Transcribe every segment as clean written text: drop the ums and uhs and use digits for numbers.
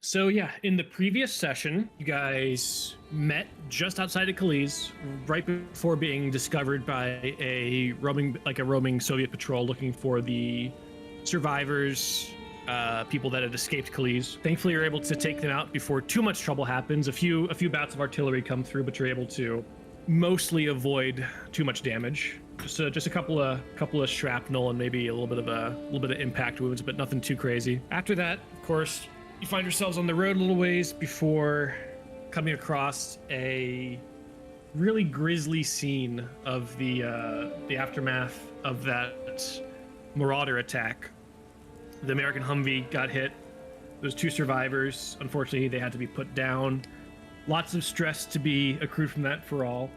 So yeah, in the previous session, you guys met just outside of Calais, right before being discovered by a roaming Soviet patrol looking for the survivors, people that had escaped Calais. Thankfully, you're able to take them out before too much trouble happens. A few bouts of artillery come through, but you're able to mostly avoid too much damage. Just a couple of shrapnel and maybe a little bit of impact wounds, but nothing too crazy. After that, of course, you find yourselves on the road a little ways before coming across a really grisly scene of the aftermath of that Marauder attack. The American Humvee got hit. Those two survivors, unfortunately, they had to be put down. Lots of stress to be accrued from that for all.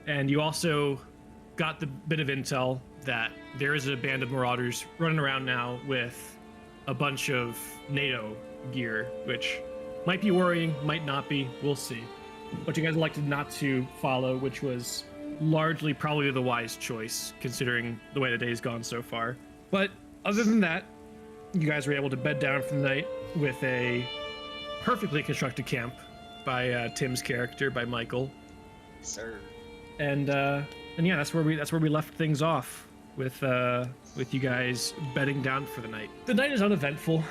And you also got the bit of intel that there is a band of Marauders running around now with a bunch of NATO gear, which might be worrying, might not be, we'll see. But you guys elected not to follow, which was largely probably the wise choice, considering the way the day's gone so far. But other than that, you guys were able to bed down for the night with a perfectly constructed camp by Tim's character, by Michael. Sir. And yeah, that's where we left things off with you guys bedding down for the night. The night is uneventful.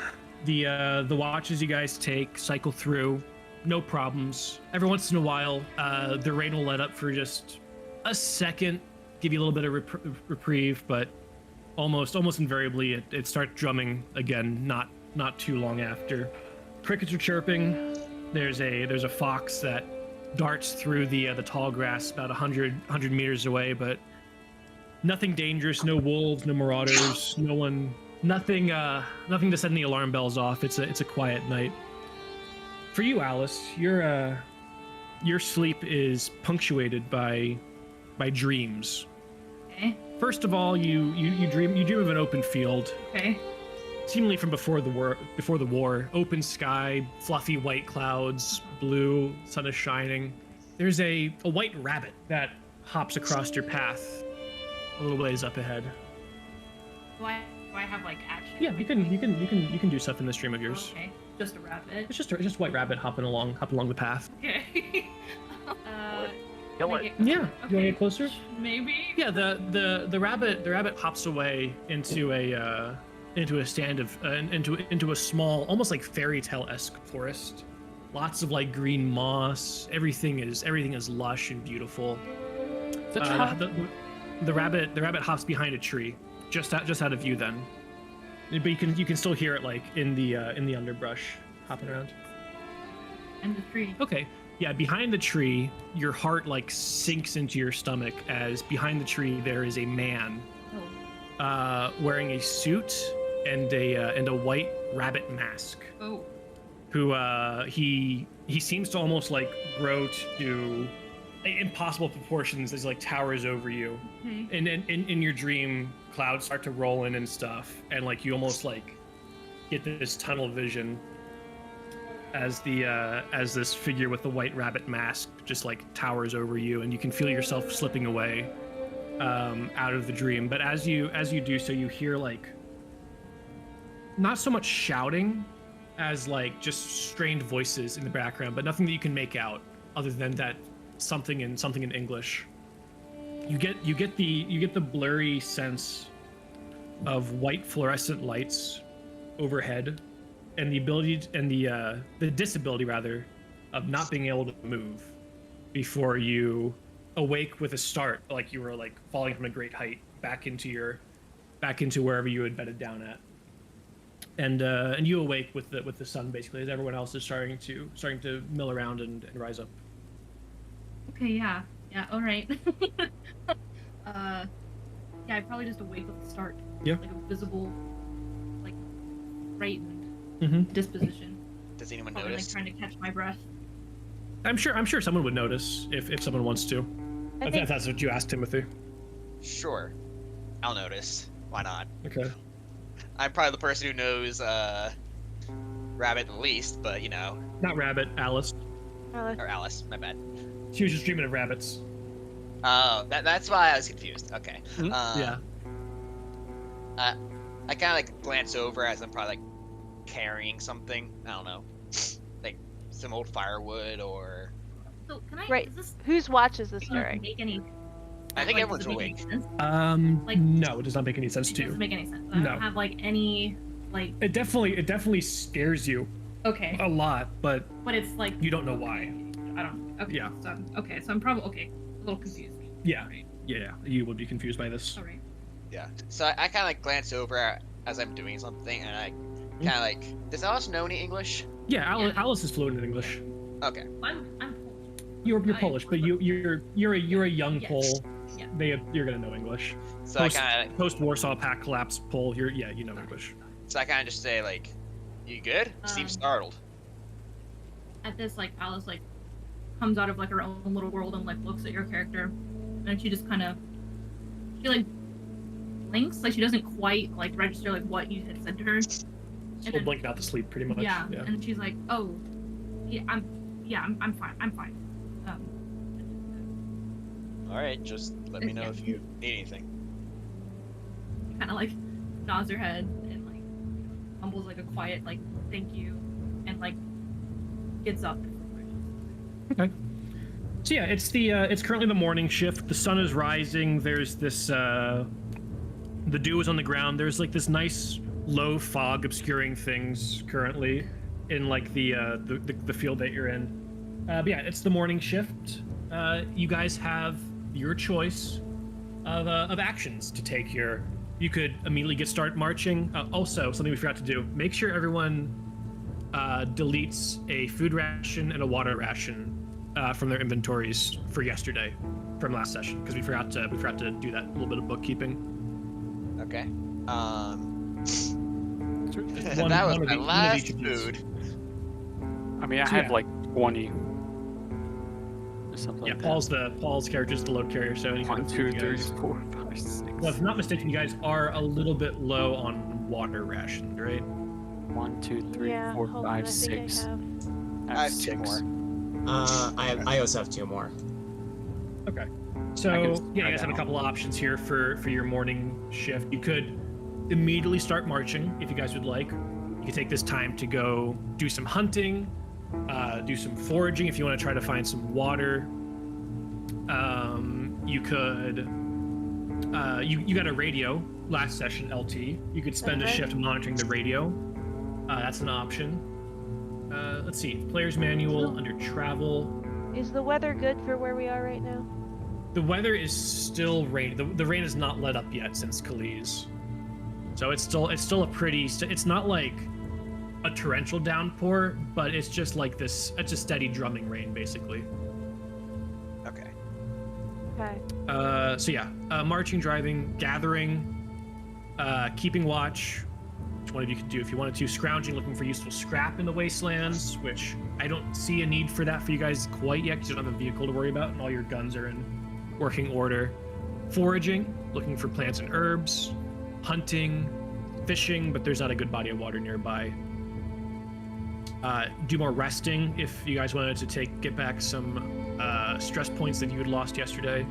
The watches you guys take cycle through, no problems. Every once in a while, the rain will let up for just a second, give you a little bit of reprieve, but almost invariably it starts drumming again. Not too long after. Crickets are chirping. There's a fox that darts through the tall grass about 100 meters away, but nothing dangerous. No wolves, no marauders, nothing to send the alarm bells off. It's a quiet night. For you, Alice, your sleep is punctuated by dreams. Okay. First of all, you dream of an open field. Okay. Seemingly from before the war. Open sky, fluffy white clouds, blue, sun is shining. There's a white rabbit that hops across your path a little ways up ahead. Do I have like action? Yeah, you can do stuff in this dream of yours. Okay. Just a rabbit. It's just a white rabbit hopping along the path. Okay. Kill it. Yeah. You want to get closer? Maybe. Yeah. The rabbit hops away into a stand of into a small, almost like fairy tale-esque forest. Lots of like green moss. Everything is lush and beautiful. The rabbit hops behind a tree, just out of view then. But you can still hear it like in the underbrush hopping around. And the tree. Okay. Yeah, behind the tree, your heart like sinks into your stomach as behind the tree there is a man wearing a suit and a white rabbit mask. Oh. Who he seems to almost like grow to impossible proportions as like towers over you. Okay. And in your dream, clouds start to roll in and stuff, and like you almost like get this tunnel vision as this figure with the white rabbit mask just like towers over you, and you can feel yourself slipping away out of the dream. But as you do so, you hear like not so much shouting as like just strained voices in the background, but nothing that you can make out other than that something in English. You get the blurry sense of white fluorescent lights overhead, and the disability rather of not being able to move before you awake with a start, like you were like falling from a great height back into wherever you had bedded down at. And you awake with the sun basically as everyone else is starting to mill around and rise up. Okay. Yeah. All right. Yeah. I probably just awake with the start. Yeah. Like a visible, like frightened Mm-hmm. disposition. Does anyone Probably notice? like trying to catch my breath. I'm sure someone would notice if someone wants to. If that's what you asked, Timothy. Sure. I'll notice. Why not? Okay. I'm probably the person who knows Rabbit the least, but you know. Not Rabbit, Alice. Or Alice, my bad. She was just dreaming of rabbits. Oh, that's why I was confused. Okay. Yeah. I kind of like glance over as I'm probably like carrying something. I don't know. some old firewood or. So can I? Right. Does this Whose watch is this doesn't during? make any? I think like, everyone's does it make awake. any sense? Like- No, it does not make any sense It to doesn't you. make any sense. I No. don't have like any like. It definitely scares you Okay. a lot, but But it's like you don't know why. I don't. Okay. Yeah. So so I'm probably okay. A little confused. Yeah. Right. Yeah, you would be confused by this. All right. Yeah. So I kind of like glance over as I'm doing something, and I kind of like, does Alice know any English? Yeah, Yeah. Alice is fluent in English. Okay. I'm You're I- Polish, but you're a young Yes. Pole. Yeah. You're gonna know English. So I kind of Post Warsaw Pact collapse Pole. You know English. just say like, you good? You seem Um, startled. at this like Alice like comes out of like her own little world and like looks at your character, and she just kind of like blinks, like she doesn't quite like register like what you had said to her. Still then- blinking out to sleep, pretty much. Yeah, and she's like, "Oh, yeah, I'm fine. I'm fine." All right, just let me know yeah. if you need anything. Kind of like nods her head and like mumbles like a quiet like "thank you," and like gets up. Okay. So yeah, it's currently the morning shift. The sun is rising. There's this the dew is on the ground. There's like this nice low fog obscuring things currently in like the field that you're in. But yeah, it's the morning shift. You guys have your choice of actions to take here. You could immediately start marching. Also, something we forgot to do: make sure everyone deletes a food ration and a water ration from their inventories for yesterday, from last session, because we forgot to do that little bit of bookkeeping. Okay. One- that was one of my each- one of last each of these. food. I mean, I So, have yeah. like 20 or something Yeah, like Paul's character is the load carrier, so that. any 1, kind of 2, food, 3, guys. 4, 5, 6. Well, if I'm not mistaken, you guys are a little bit low on water rations, right? 1, 2, 3, Yeah, 4, hold on, 5, I think 6. I have. I have 2 more. I also have 2 more. Okay. I So can yeah, you try guys have a now. couple of options here for your morning shift. You could immediately start marching if you guys would like. You could take this time to go do some hunting, do some foraging if you want to try to find some water. You could. You got a radio last session, LT. You could spend a Okay. shift monitoring the radio. That's an option. Let's see. Player's manual under travel. Is the weather good for where we are right now? The weather is still rain. The rain has not let up yet since Khalees, so it's still a pretty. It's not like a torrential downpour, but it's just like this. It's a steady drumming rain, basically. Okay. Okay. So yeah, marching, driving, gathering, keeping watch. Which one of you could do if you wanted to. Scrounging, looking for useful scrap in the wastelands, which I don't see a need for that for you guys quite yet because you don't have a vehicle to worry about and all your guns are in working order. Foraging, looking for plants and herbs. Hunting, fishing, but there's not a good body of water nearby. Do more resting if you guys wanted to get back some stress points that you had lost yesterday.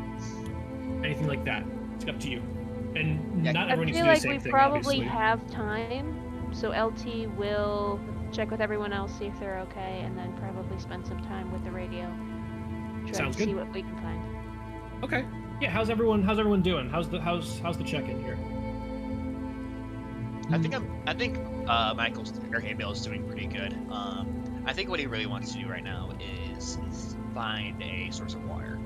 Anything like that. It's up to you. And Yeah, not I everyone needs feel to do the like same we thing, probably obviously. have time, so LT will check with everyone else, see if they're okay, and then probably spend some time with the radio. Try Sounds to see good. what we can find. Okay. Yeah, how's everyone doing? How's the check-in here? I think Michael's or Gabriel is doing pretty good. I think what he really wants to do right now is find a source of water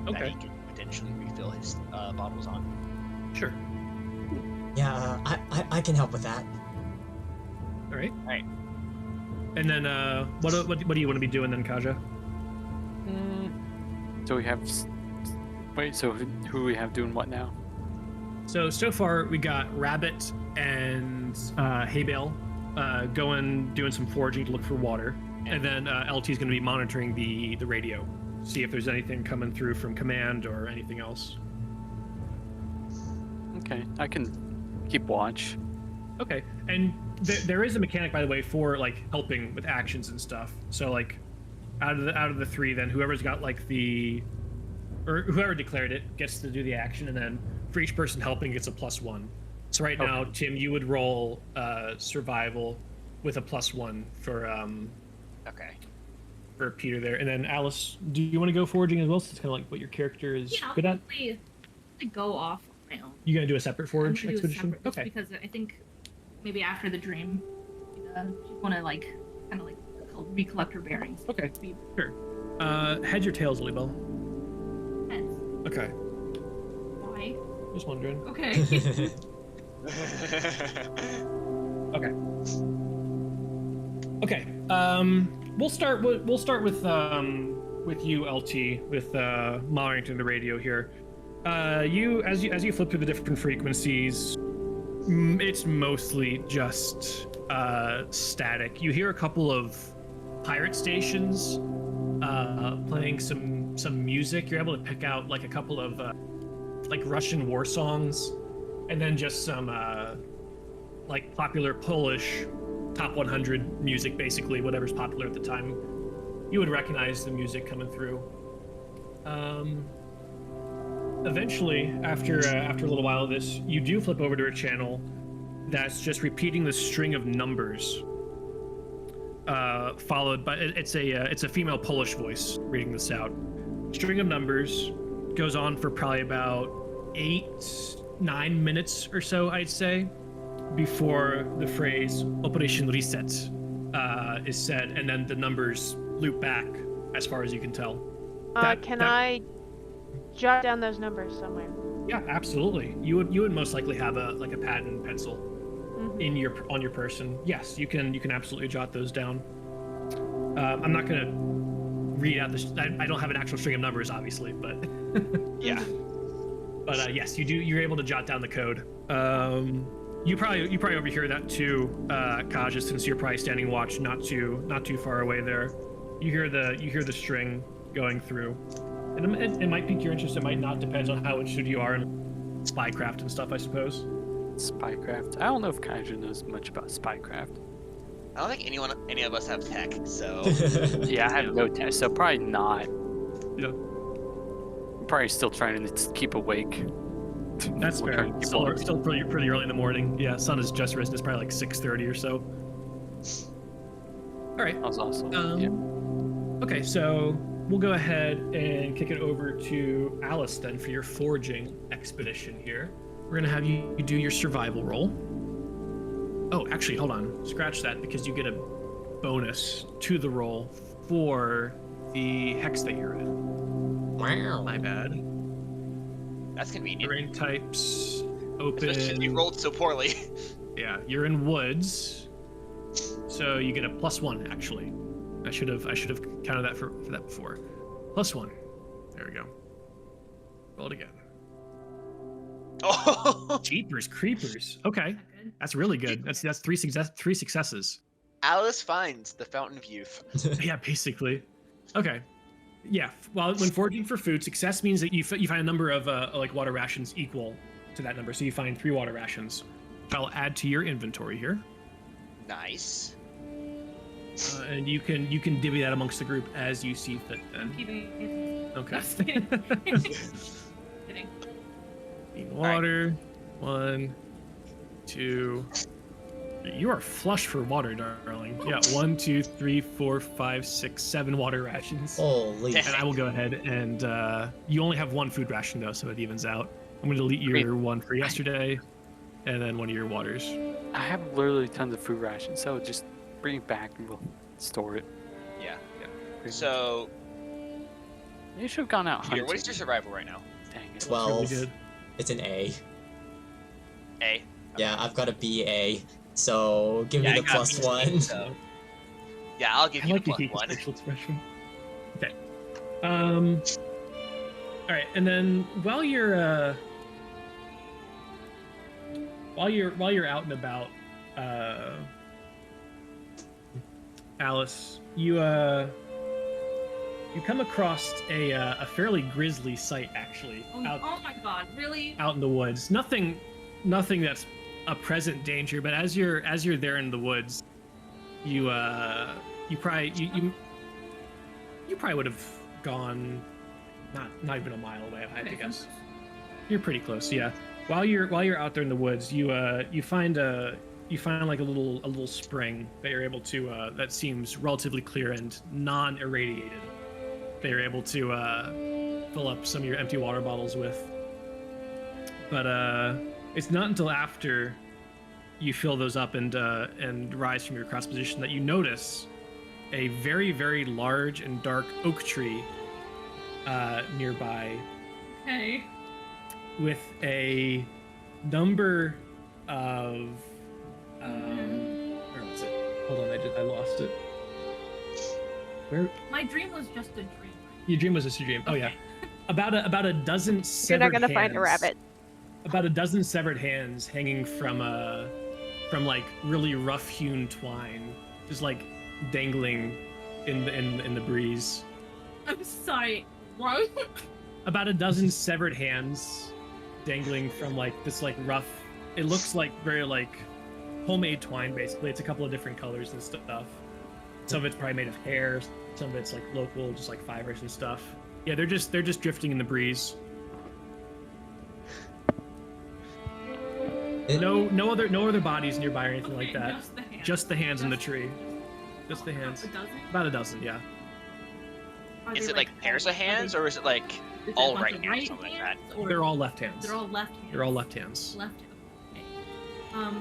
that Okay. he can potentially refill his bottles on. Sure. Yeah, I can help with that. All right. Right. And then what do you want to be doing then, Kaja? So we have. Wait, so who we have doing what now? So far we got Rabbit and Haybale doing some foraging to look for water, and then LT is going to be monitoring the radio, see if there's anything coming through from command or anything else. Okay, I can keep watch. Okay, and there is a mechanic, by the way, for like helping with actions and stuff. So like, out of the 3, then whoever's got like or whoever declared it gets to do the action, and then for each person helping gets a +1. So right now, Tim, you would roll survival with a +1 for Okay. for Peter there. And then Alice, do you want to go foraging as well? So it's kind of like what your character is Yeah, I'll good at. probably go off on my own. You gonna do a separate I'm forage gonna do a expedition? separate, just Okay. because I think maybe after the dream, just want to like kind of like recollect her bearings. Okay. Be Sure. Heads or tails, Lilybell? heads. Okay. Why? Just wondering. Okay. Okay. Okay. We'll start with you, LT, with monitoring the radio here. As you flip through the different frequencies, it's mostly just static. You hear a couple of pirate stations playing some music. You're able to pick out like a couple of like Russian war songs, and then just some like popular Polish top 100 music, basically whatever's popular at the time. You would recognize the music coming through. Eventually, after a little while of this, you do flip over to a channel that's just repeating the string of numbers, followed by it's a female Polish voice reading this out. String of numbers goes on for probably about 8-9 minutes or so, I'd say, before the phrase "Operation Reset" is said, and then the numbers loop back as far as you can tell. Can I jot down those numbers somewhere? Yeah, absolutely. You would most likely have a pad and pencil on your person. Yes, you can absolutely jot those down. I'm not gonna read out I don't have an actual string of numbers, obviously, but Yeah. but yes, you're able to jot down the code. You probably overhear that too, Kaja, since you're probably standing watch not too far away there. You hear the string going through, and it might pique your interest. It might not. Depends on how interested you are in spycraft and stuff, I suppose. Spycraft. I don't know if Kaiju knows much about spycraft. I don't think any of us have tech, so Yeah, I have no test, so probably not. Yeah, I'm probably still trying to keep awake. that's We're fair. trying to keep alert. Still pretty early in the morning. Yeah, sun is just risen. It's probably like 6:30 or so. All right. That was awesome. Yeah. Okay, so we'll go ahead and kick it over to Alice then for your foraging expedition here. We're gonna have you do your survival roll. Oh, actually, hold on. Scratch that because you get a bonus to the roll for the hex that you're in. Wow. My bad. that's convenient. Terrain types open. Especially since you rolled so poorly. Yeah, you're in woods, so you get a +1 actually. I should have counted that for that before. +1. There we go. Roll it again. Oh, Jeepers creepers. Okay, Is that good? that's really good. That's three successes. Alice finds the fountain of youth. Yeah, basically. Okay. Yeah. Well, when foraging for food, success means that you find a number of like water rations equal to that number. So you find 3 water rations. I'll add to your inventory here, Nice. and you can divvy that amongst the group as you see fit. I'm Then. keeping it. Okay. Just kidding. Kidding. Need water. 1, 2. You are flush for water, darling. Yeah, 1, 2, 3, 4, 5, 6, 7 water rations. Holy. And I will go ahead and you only have 1 food ration though, so it evens out. I'm going to delete your 1 for yesterday, and then 1 of your waters. I have literally tons of food rations, so just bring it back and we'll store it. Yeah. Pretty So, much. You should have gone out Peter, hunting. what is your survival right now? Dang it. 12. Really good. It's an A. A. Yeah, I've got a BA. So give Yeah, me I the got +1. B, so- Yeah, I'll give I you like the to keep +1. facial expression. Okay. All right, and then while you're out and about, Alice, you come across a fairly grisly sight actually Oh, oh my god, really? out in the woods. Nothing that's a present danger, but as you're there in the woods, you probably would have gone not even a mile away, I have to guess. You're pretty close, yeah. While you're out there in the woods, you find a you find like a little spring that you're able to that seems relatively clear and non-irradiated. That you're able to fill up some of your empty water bottles with. But it's not until after you fill those up and rise from your crouched position that you notice a very, very large and dark oak tree nearby. Okay. With a number of where was it? Hold on, I lost it. Where? My dream was just a dream. Your dream was just a dream. Oh yeah, Okay. about a dozen You're severed not gonna hands. find a rabbit. About a dozen severed hands hanging from like really rough-hewn twine, just like dangling in the breeze. I'm sorry. What? About a dozen severed hands dangling from like this like rough. It looks like very like homemade twine basically. It's a couple of different colors and stuff. Some of it's probably made of hair. Some of it's like local, just like fibers and stuff. Yeah, they're just drifting in the breeze. No other bodies nearby or anything like that. Just the hands. Just the hands in the tree. Just the A hands. dozen? About a dozen, yeah. Are Is they, it like pairs of hands, or is it like is it a all bunch right of hands, something like that? or They're all left hands. They're all left hands. They're all left hands. Left hand. Okay.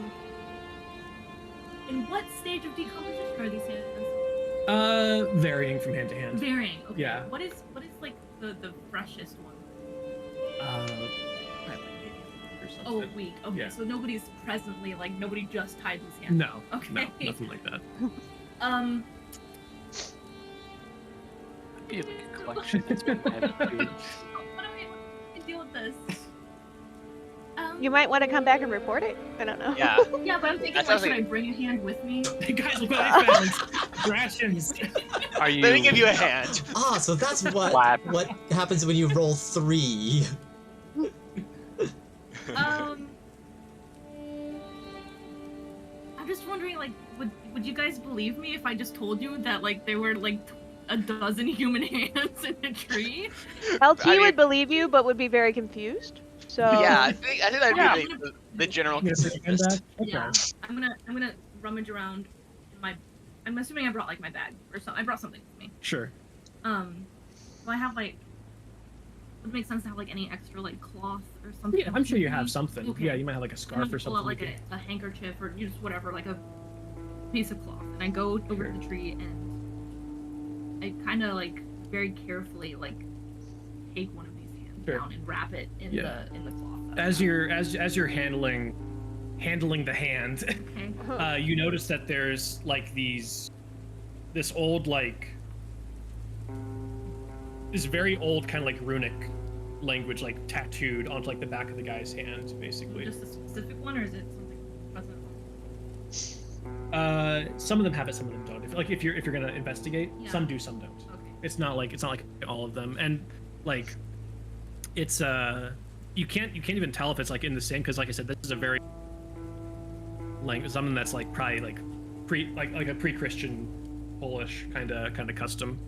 In what stage of decomposition are these hands? Varying from hand to hand. Varying. Okay. Yeah. What is like the freshest one? Probably like or something. Oh, weak. Okay. Yeah. So nobody's presently like nobody just tied these hands. No. Okay. No, nothing like that. Be like a collection. It's been heavy. What am I deal with this? You might want to come back and report it. I don't know. Yeah. Yeah, but I'm thinking That like, sounds should like- I bring a hand with me? Hey guys, look what I found! Rations. Are you? Let me give you a hand. Ah, so that's Clap. what happens when you roll 3. I'm just wondering, like, would you guys believe me if I just told you that like there were like a dozen human hands in a tree? LT I mean- would believe you, but would be very confused. So Yeah, I think that'd Yeah. be the general You gonna put your hand consensus. back? Okay. Yeah, I'm gonna rummage around in my. I'm assuming I brought like my bag or something. I brought something with me. Sure. Do I have like? Would it make sense to have like any extra like cloth or something? Yeah, I'm sure you have with me? something. Okay. Yeah, you might have like a I'm scarf gonna or pull out something. like a handkerchief or just whatever, like a piece of cloth, and I go over Sure. to the tree and I kind of like very carefully like take one of these hands Sure. down and wrap it in Yeah. the cloth. As you're handling the hand, Okay. you notice that there's like this old like this very old kind of like runic language like tattooed onto like the back of the guy's hand basically. Just a specific one, or is it something present? Some of them have it, some of them don't. If you're gonna investigate, Yeah. some do, some don't. Okay. It's not like all of them, and like it's you can't even tell if it's like in the same, because like I said, this is a very like something that's like probably like a pre-Christian Polish kind of custom.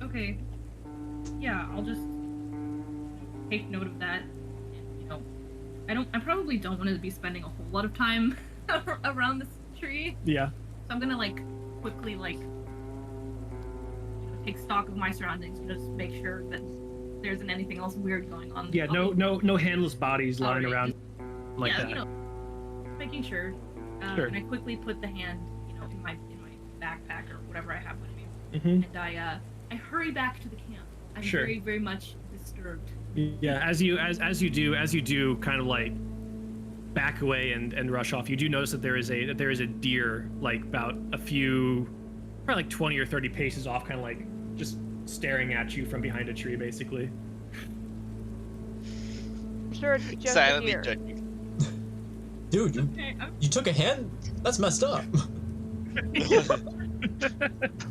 Okay. Yeah, I'll just take note of that. And, you know, I probably don't want to be spending a whole lot of time around this tree. Yeah. So I'm gonna like quickly like take stock of my surroundings and just make sure that there isn't anything else weird going on. Yeah. No handless bodies lying Alright, around like yeah, that. you know, making sure. Sure. And I quickly put the hand, you know, in my backpack or whatever I have with me, Mm-hmm. and I hurry back to the camp. I'm Sure. very, very much disturbed. Yeah, as you do kind of like back away and rush off, you do notice that there is a deer like about probably like 20 or 30 paces off, kind of like just staring at you from behind a tree basically. I'm sure it's just a Silently deer. judging. Dude, Okay, you took a hand? That's messed up.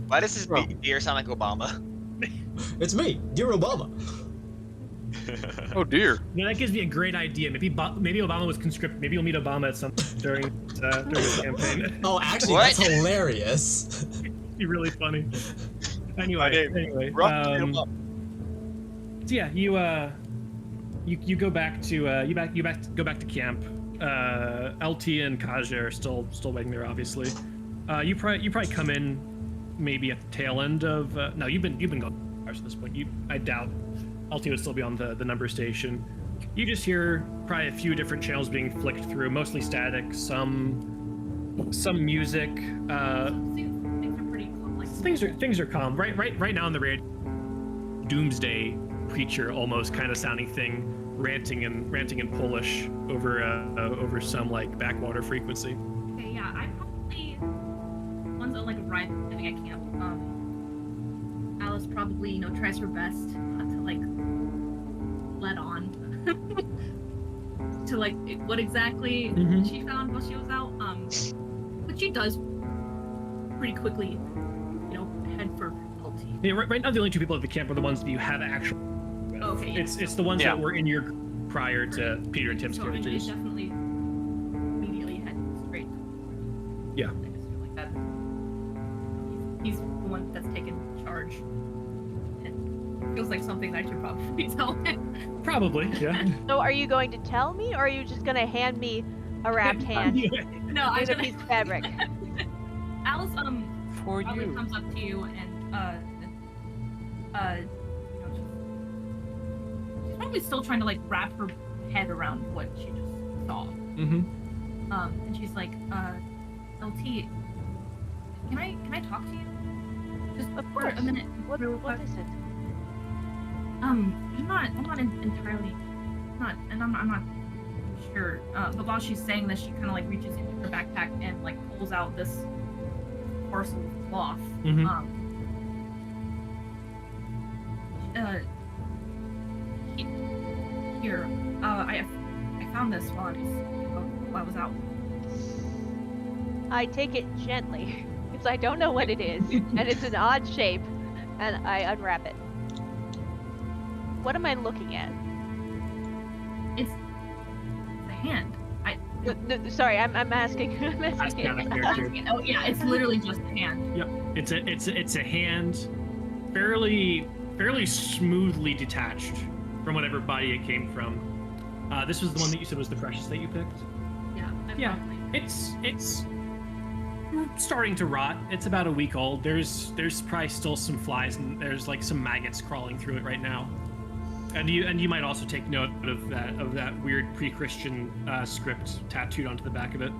Why does this Bro. deer sound like Obama? It's me, dear Obama. Oh dear. No, that gives me a great idea. Maybe Obama was conscripted. Maybe you'll meet Obama at some during the campaign. Oh, actually, What? that's hilarious. It'd be really funny. Anyway, so yeah, you go back to go back to camp. LT and Kaja are still waiting there, obviously. You probably come in maybe at the tail end of. No, you've been gone at this point. I doubt LT would still be on the number station. You just hear probably a few different channels being flicked through, mostly static, some music. Things are pretty complex. Things are calm. Right now on the radio, doomsday preacher almost kind of sounding thing, ranting in Polish over some like backwater frequency. Okay, yeah, I probably once I like arriving at camp, Alice probably tries her best not to like let on to like what exactly she found while she was out. But she does pretty quickly, head for LT. Yeah, right now the only two people at the camp are the ones that you have actual. Okay, yeah. It's the ones that were in your group prior to Peter and Tim's So I characters. definitely immediately head straight. Yeah. I just feel like that. He's the one that's taken charge. It feels like something that I should probably tell him. Probably, yeah. So are you going to tell me, or are you just gonna hand me a wrapped hand No, I'm with a gonna. piece of fabric? Alice For probably you. comes up to you and she's probably still trying to like wrap her head around what she just saw. Mm-hmm. And she's like, LT, can I talk to you? Just Of for course. a minute. What real quick. is it? I'm not entirely I'm not sure. But while she's saying this, she kind of like reaches into her backpack and like pulls out this parcel of cloth. Mhm. Here, I found this while I was out. I take it gently, because I don't know what it is, and it's an odd shape, and I unwrap it. What am I looking at? It's a hand. Sorry, I'm asking. I'm That's asking. kind of character. Oh yeah, it's literally just a hand. Yep. It's a hand, fairly smoothly detached from whatever body it came from. This was the one that you said was the precious that you picked. Yeah. Yeah. Probably. It's starting to rot. It's about a week old. There's probably still some flies and there's like some maggots crawling through it right now. And you might also take note of that weird pre-Christian script tattooed onto the back of it.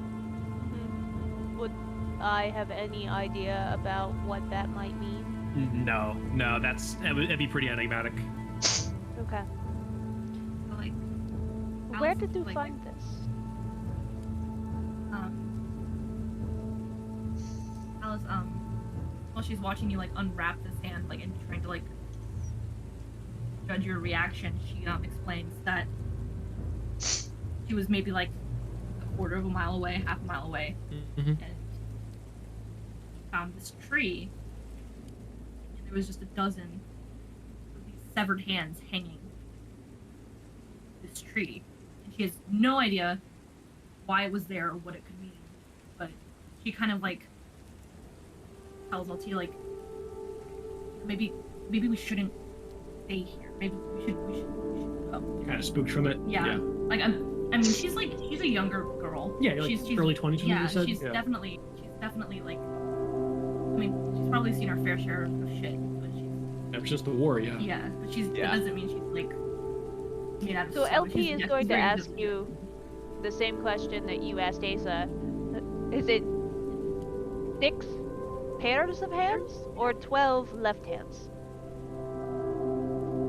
Would I have any idea about what that might mean? No, it'd be pretty enigmatic. Okay. So, like, Where Alice did you like, find this? Alice, while she's watching you like unwrap this hand, like and trying to like judge your reaction, she explains that she was maybe like a quarter of a mile away, half a mile away, Mm-hmm. and found this tree, and there was just a dozen of these severed hands hanging this tree, and she has no idea why it was there or what it could mean, but she kind of like tells LT like maybe we shouldn't stay here. Maybe we should go. Kind of spooked from it. Yeah. Like I mean she's a younger girl. Yeah, like she's early 20s. yeah, you said? she's definitely like I mean she's probably seen her fair share of shit, but she's It was just the war, yeah. yeah, but it doesn't mean she's like made out of So stone. LT She's is going to very ask intelligent. you the same question that you asked Asa. Is it 6 pairs of hands or 12 left hands?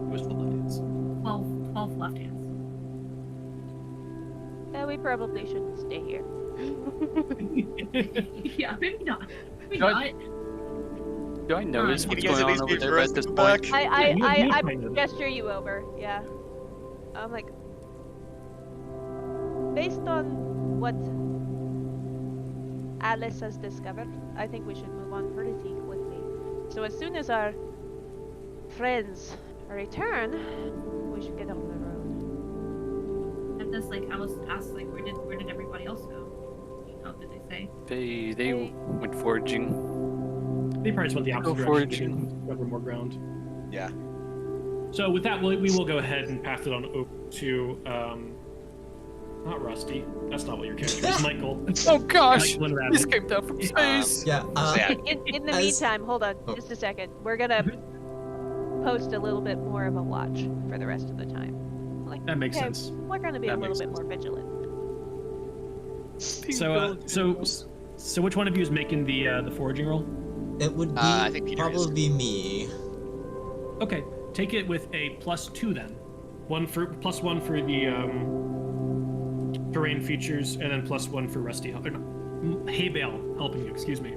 It was full of hands. 12 left hands. We probably shouldn't stay here. Yeah, maybe not. Maybe No, not. Do I notice Can what's you guys going at on least over be there at dressed this in point? black? I kind of. gesture you over, yeah. I'm like, based on what Alice has discovered, I think we should move on pretty quickly. So as soon as our friends return, we should get on the road. At this, like, Alice asks, like, where did everybody else go? You know, did they say? They went foraging. They probably just went the opposite Go direction. foraging. Cover more ground. Yeah. So with that, we will go ahead and pass it on over to not Rusty. That's not what your character is, Michael. Oh gosh! Michael and Rabbit. This came down from space. Yeah. So yeah, In the As- meantime, hold on Oh. just a second. We're gonna post a little bit more of a watch for the rest of the time. Like, That makes okay, sense. We're gonna be That a little makes bit more vigilant. So which one of you is making the foraging roll? It would be I think Peter is. probably be me. Okay, take it with a +2 then. +1 for the terrain features, and then +1 for Rusty. Or no, hay bale helping you. Excuse me.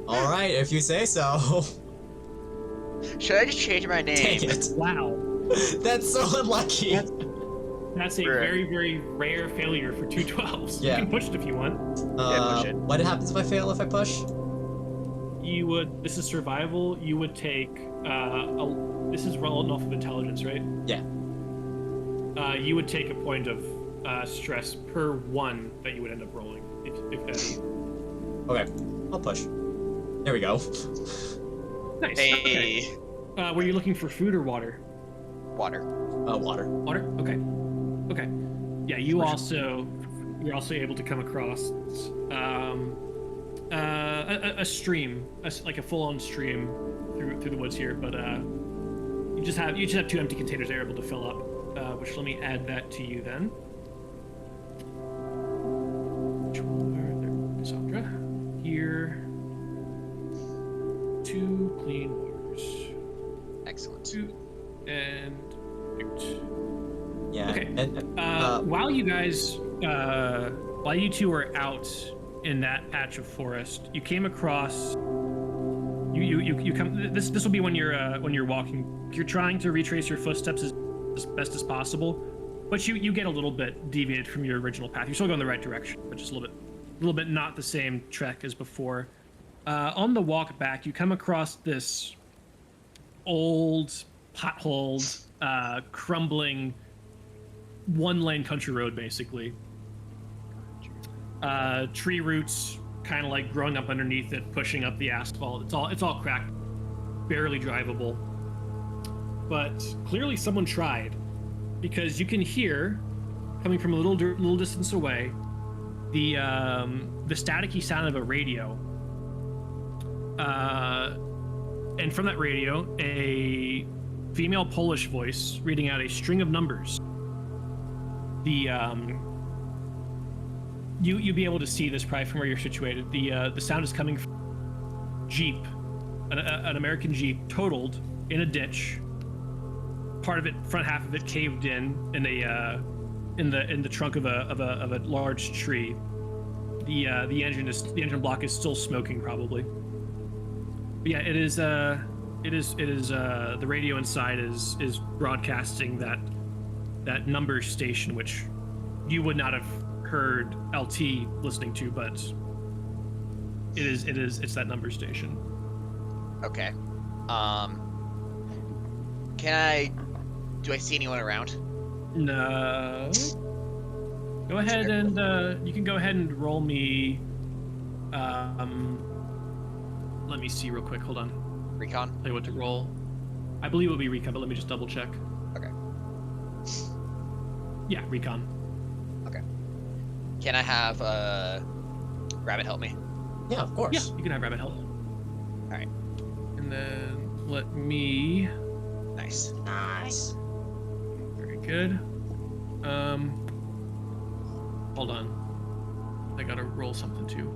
All right, if you say so. should I just change my name? Take it. Wow, That's so unlucky. that's a Right. very very rare failure for 2 12s. Yeah. You can push it if you want. push it. What happens if I fail if I push? You would. This is survival. You would take. This is rolling off of intelligence, right? Yeah. You would take a point of stress per 1 that you would end up rolling, if any. Okay, I'll push. There we go. Nice. Hey, Okay. Were you looking for food or water? water. Water. Water. Okay. Okay. Yeah. You're also able to come across a stream, like a full-on stream through the woods here, but you just have 2 empty containers that are able to fill up. Which let me add that to you then. Cassandra. Here. 2 clean waters. Excellent. 2 and 8. Yeah. Okay. And, While you guys, while you two are out in that patch of forest, you came across. You come. This will be when you're walking. You're trying to retrace your footsteps as best as possible, but you get a little bit deviated from your original path. You're still going the right direction, but just a little bit not the same trek as before. On the walk back, you come across this old, potholed, crumbling, 1-lane country road, basically. Tree roots kind of like growing up underneath it, pushing up the asphalt. It's all cracked, barely drivable. But clearly someone tried, because you can hear, coming from a little distance away, the staticky sound of a radio. And from that radio, a female Polish voice reading out a string of numbers. You'd be able to see this probably from where you're situated. The sound is coming from a Jeep, an American Jeep, totaled in a ditch. Part of it, front half of it, caved in the trunk of a large tree. The engine block is still smoking probably. But yeah, it is the radio inside is broadcasting that number station, which you would not have heard LT listening to, but it's that number station. Okay. Do I see anyone around? No. Go ahead and you can go ahead and roll me. Let me see real quick. Hold on. Recon? Tell you what to roll. I believe it'll be recon, but let me just double check. Okay. Yeah, recon. Okay. Can I have Rabbit help me? yeah, of course. Yeah, you can have rabbit help. All right. And then let me. Nice. Nice. Very good. Hold on. I gotta roll something too.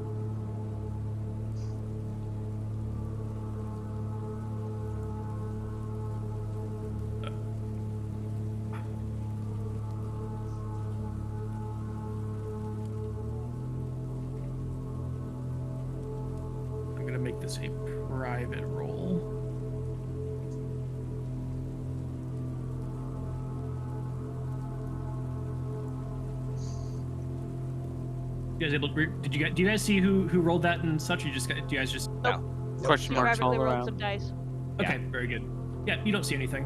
I'm gonna make this a private roll. You guys able to, do you guys see who rolled that and such? You just got, do you guys just No. Question You marks all rapidly rolled around. some dice. okay, very good. Yeah, you don't see anything.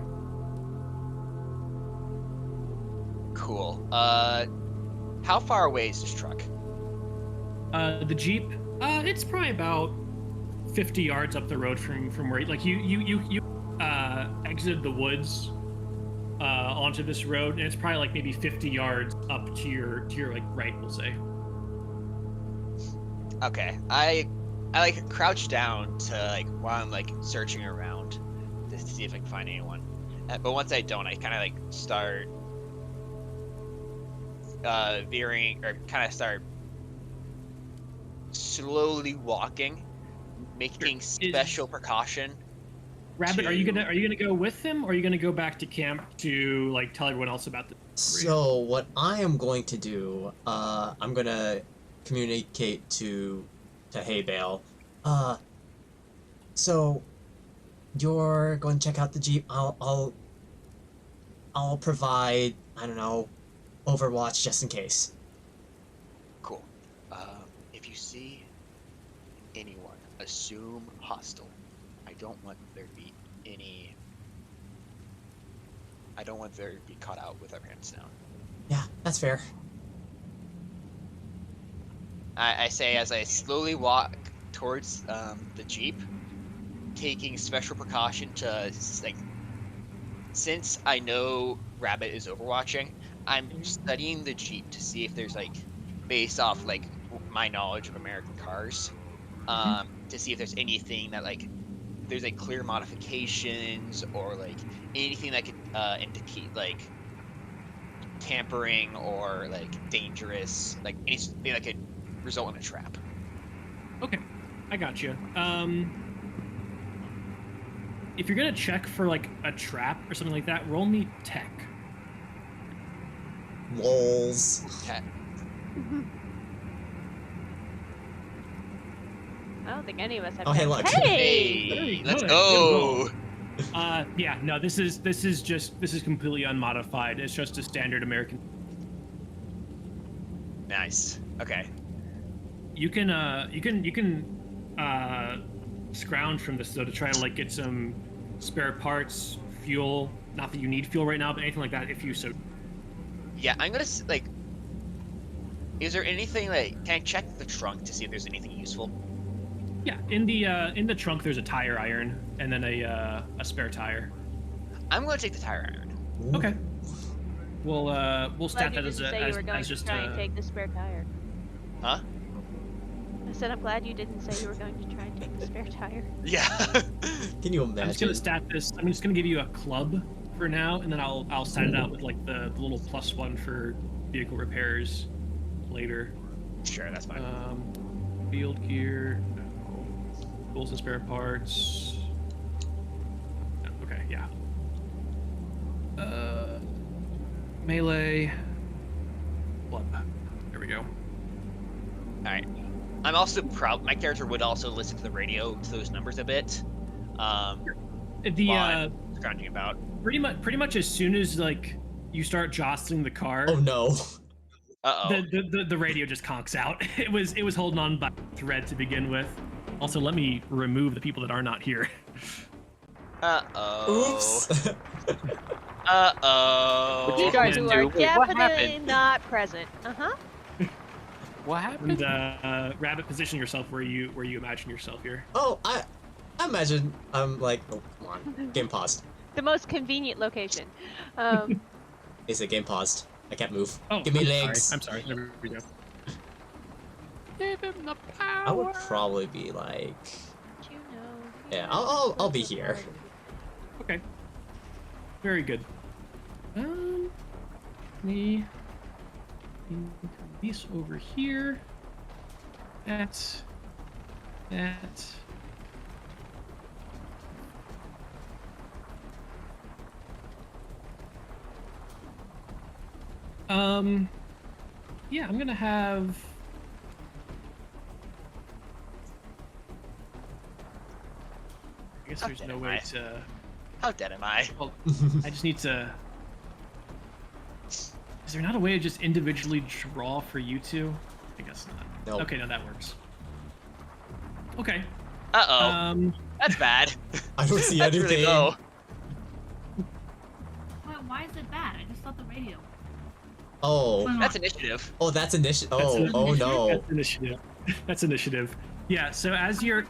Cool. How far away is this truck? The Jeep, it's probably about 50 yards up the road from where, like, you exited the woods onto this road, and it's probably like maybe 50 yards up to your like right, we'll say. Okay, I like crouch down to like while I'm like searching around to see if I can find anyone. But once I don't, I kind of like start veering, or kind of start slowly walking, making special precaution. Rabbit, are you gonna go with him, or are you gonna go back to camp to like tell everyone else about this? So what I am going to do, I'm gonna communicate to Hay Bale. So you're going to check out the Jeep. I'll provide, I don't know, Overwatch just in case. Cool. If you see anyone, assume hostile. I don't want there to be any. I don't want there to be caught out with our pants down. Yeah, that's fair. I say as I slowly walk towards the Jeep, taking special precaution to, like, since I know Rabbit is overwatching, I'm studying the Jeep to see if there's, like, based off, like, my knowledge of American cars, to see if there's anything that, like, there's, like, clear modifications or, like, anything that could indicate, like, tampering or, like, dangerous, like, anything that could result in a trap. Okay, I got you. If you're gonna check for like a trap or something like that, roll me tech. Lols. Okay. I don't think any of us have. Oh, hey, look. Hey! Hey, let's Good. go. Yeah, no, this is completely unmodified. It's just a standard American. Nice. Okay. You can scrounge from this though to try to like get some spare parts, fuel. Not that you need fuel right now, but anything like that if you so. Yeah, I'm gonna like. Is there anything like? Can I check the trunk to see if there's anything useful? Yeah, in the trunk there's a tire iron and then a spare tire. I'm gonna take the tire iron. Okay. We'll stat Glad you that didn't say you were going as just to try and take the spare tire. Huh? I said I'm glad you didn't say you were going to try and take the spare tire. Yeah. Can you imagine? I'm just gonna stat this. I'm just gonna give you a club for now, and then I'll stat it out with like the little +1 for vehicle repairs later. Sure, that's fine. Field gear, no. Tools and spare parts. No, okay, yeah. Melee. Club. There we go. All right. I'm also proud. My character would also listen to the radio to those numbers a bit. While I'm scrounging about. Pretty much as soon as like you start jostling the car. Oh no. The radio just conks out. It was holding on by a thread to begin with. Also, let me remove the people that are not here. Oops. What you guys Who do? are Wait, what definitely happened? not present. What happened? And Rabbit, position yourself where you imagine yourself here. Oh, I imagine I'm like, oh, come on. Game paused. The most convenient location. Is it game paused? I can't move. Oh, Give me I'm legs. Sorry. I'm sorry. There we go. Give him the power. I would probably be like, But you know, yeah, I'll be here. Okay. Very good. Me. This over here. That. Yeah, I'm gonna have. I guess there's no way to. How dead am I? Well, I just need to. Is there not a way to just individually draw for you two? I guess not. Nope. Okay, no, that works. Okay. Uh-oh. That's bad. I don't see That's anything. really low. Why is it bad? I just thought the radio. Oh. That's initiative. Oh, that's initiative. That's Oh, oh no. That's initiative. That's initiative. Yeah. So as you're,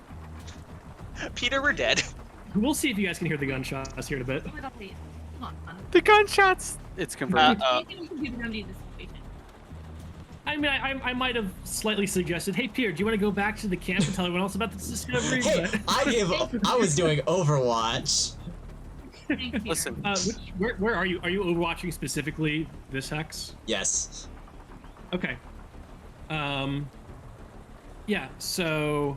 Peter, we're dead. we'll see if you guys can hear the gunshots here in a bit. Wait, I'll see. Come on. The gunshots! It's converted. Anything computer remedy in this situation. I mean, I might have slightly suggested, hey, Pierre, do you want to go back to the camp and tell everyone else about this discovery? Hey, But- I was doing Overwatch. Thank you, Peter. Listen, where are you? Are you overwatching specifically this hex? Yes. Okay. Yeah, so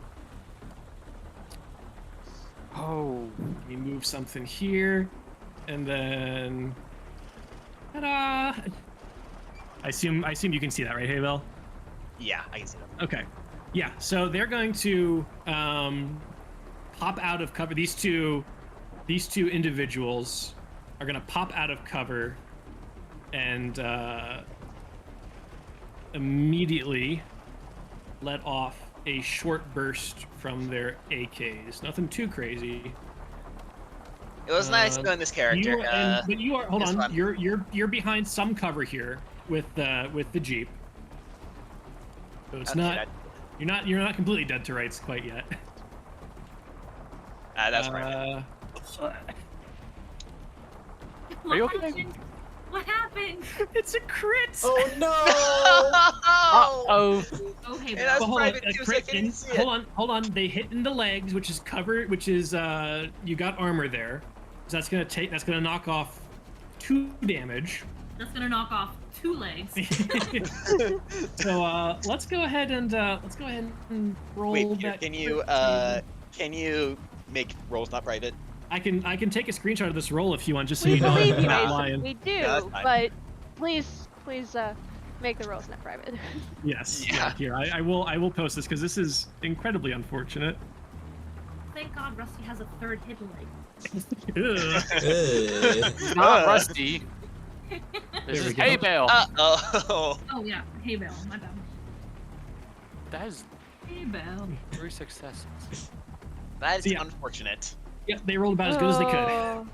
oh, let me move something here, and then ta-da! I assume you can see that, right, Havel? Yeah, I can see that. Okay. Yeah, so they're going to pop out of cover. These two individuals are going to pop out of cover and immediately let off a short burst from their AKs. Nothing too crazy. It was nice knowing this character. But you are hold this on. one. You're behind some cover here with the Jeep. So it's Okay, not you're not completely dead to rights quite yet. That's right. What you okay? happened? What happened? It's a crit. Oh no! oh, Oh, hey, And bro. that's Well, hold on. private A too, so I crit can't in- even see it. hold on. They hit in the legs, which is covered, which is you got armor there. So that's gonna knock off 2 damage. That's gonna knock off 2 legs. So let's go ahead and roll Wait, Peter, that. can you make rolls not private? I can take a screenshot of this roll if you want, just so We you know believe I'm you, not Mason. lying. We do, Yeah, that's fine. but please, make the rolls not private. Yes. Yeah. Here, I will post this because this is incredibly unfortunate. Thank God Rusty has a 3rd hidden leg. Ugh. it's not Rusty. This There is we go. hay bale. Oh. Oh yeah, hay bale. My bad. That is Hay bale. 3 successes. That is So, yeah. unfortunate. Yeah, they rolled about as good as they could. Oh.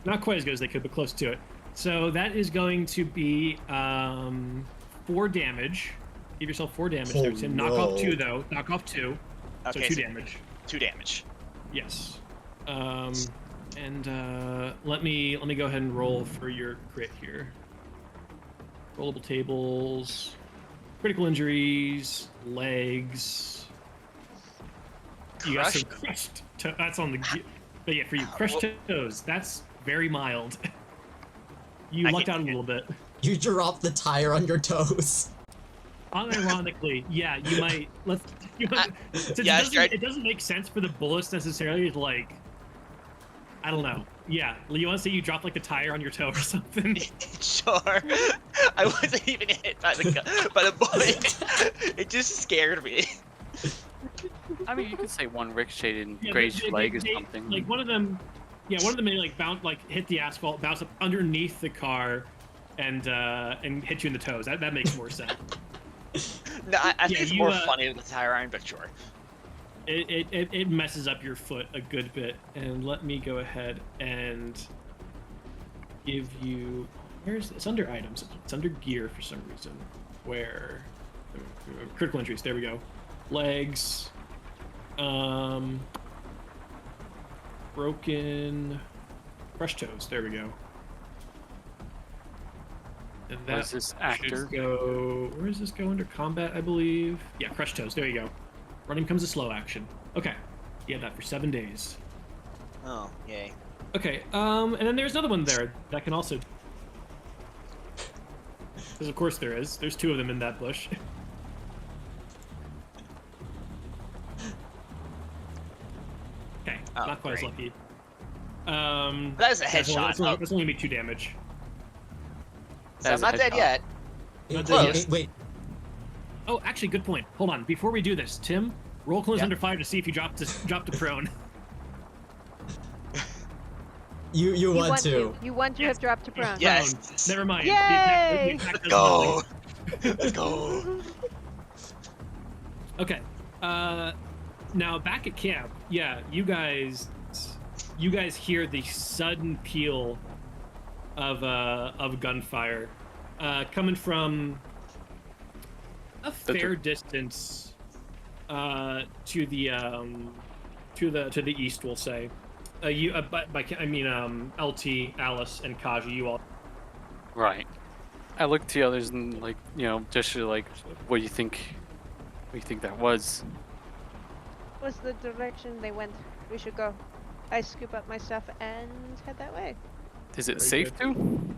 Not quite as good as they could, but close to it. So that is going to be 4 damage. Give yourself 4 damage there, Oh, Tim. Knock no. off 2 though. Knock off 2. Okay, So 2 damage. 2 damage. Yes. And let me go ahead and roll for your crit here. Rollable tables, critical injuries, legs. You got some crushed. That's on the. But yeah, for you, crushed toes. That's very mild. You I lucked can- out a little bit. You dropped the tire on your toes. Unironically, yeah, you might. Since yeah, it doesn't make sense for the bullets necessarily. Like, I don't know. Yeah, you want to say you dropped like the tire on your toe or something? Sure. I wasn't even hit by the bullet. It just scared me. I mean, you could say one ricocheted and Yeah, grazed your leg or something. Like one of them may like bounce, like hit the asphalt, bounce up underneath the car, and hit you in the toes. That makes more sense. No, I think Yeah, it's you, more funny with the tire iron, but sure. It messes up your foot a good bit. And let me go ahead and give you. It's under items. It's under gear for some reason. Where critical injuries. There we go. Legs. Broken. Crushed toes. There we go. And that Was this should actor? go. Where does this go under combat? I believe. Yeah, crushed toes. There you go. Running comes a slow action. Okay. You had that for 7 days. Oh, yay. Okay. And then there's another one there that can also. Because of course there is. There's 2 of them in that bush. Okay. Oh, Not quite great. as lucky. That is a That's only, headshot. that's only, that's only gonna be 2 damage. So That's I'm a not dead headshot. yet. Not Close. Wait, Oh, actually, good point. Hold on. Before we do this, Tim, roll close Yeah. under fire to see if you drop to prone. you want to. You want to Yes. have dropped to prone. Yes. Prone. Never mind. Yay! The attack does Go. nothing. Let's go. Okay. Now back at camp, yeah, you guys hear the sudden peal of gunfire coming from a fair distance to the east, we'll say. LT, Alice, and Kaji, you all. Right. I look to the others and like, gesture like, what do you think? What do you think that was? What's the direction they went? We should go. I scoop up my stuff and head that way. Is it Very safe good. to?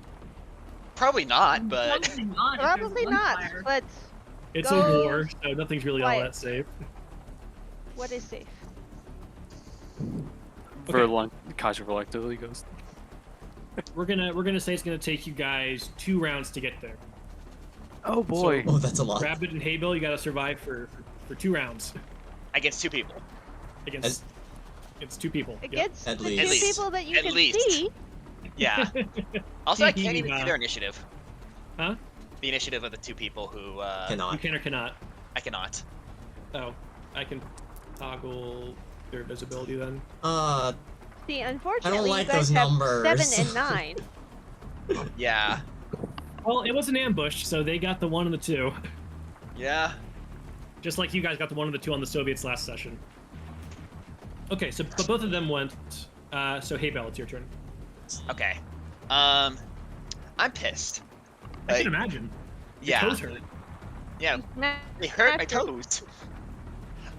Probably not, but Probably not. if there's Probably not, gunfire. but It's Go a war, so nothing's really all quiet. that safe. what is safe? Kaja reluctantly goes. We're gonna say it's gonna take you guys 2 rounds to get there. Oh boy. Oh, that's a lot. Rabbit and Haybill, you gotta survive for 2 rounds against 2 people. against it's 2 people. Yep. Against At the least. two At least. people that you At can least. see. Yeah. Also, I can't even see their initiative. Huh? The initiative of the 2 people who You Cannot. can or cannot. I cannot. Oh, I can toggle their visibility then. See, unfortunately, like you guys those have numbers. 7 and 9. Yeah. Well, it was an ambush, so they got the 1 and the 2. Yeah. Just like you guys got the 1 and the 2 on the Soviets last session. Okay, so but both of them went. So Haybell, it's your turn. Okay. I'm pissed. I can imagine. Your Yeah. toes hurt. Yeah. They hurt my toes.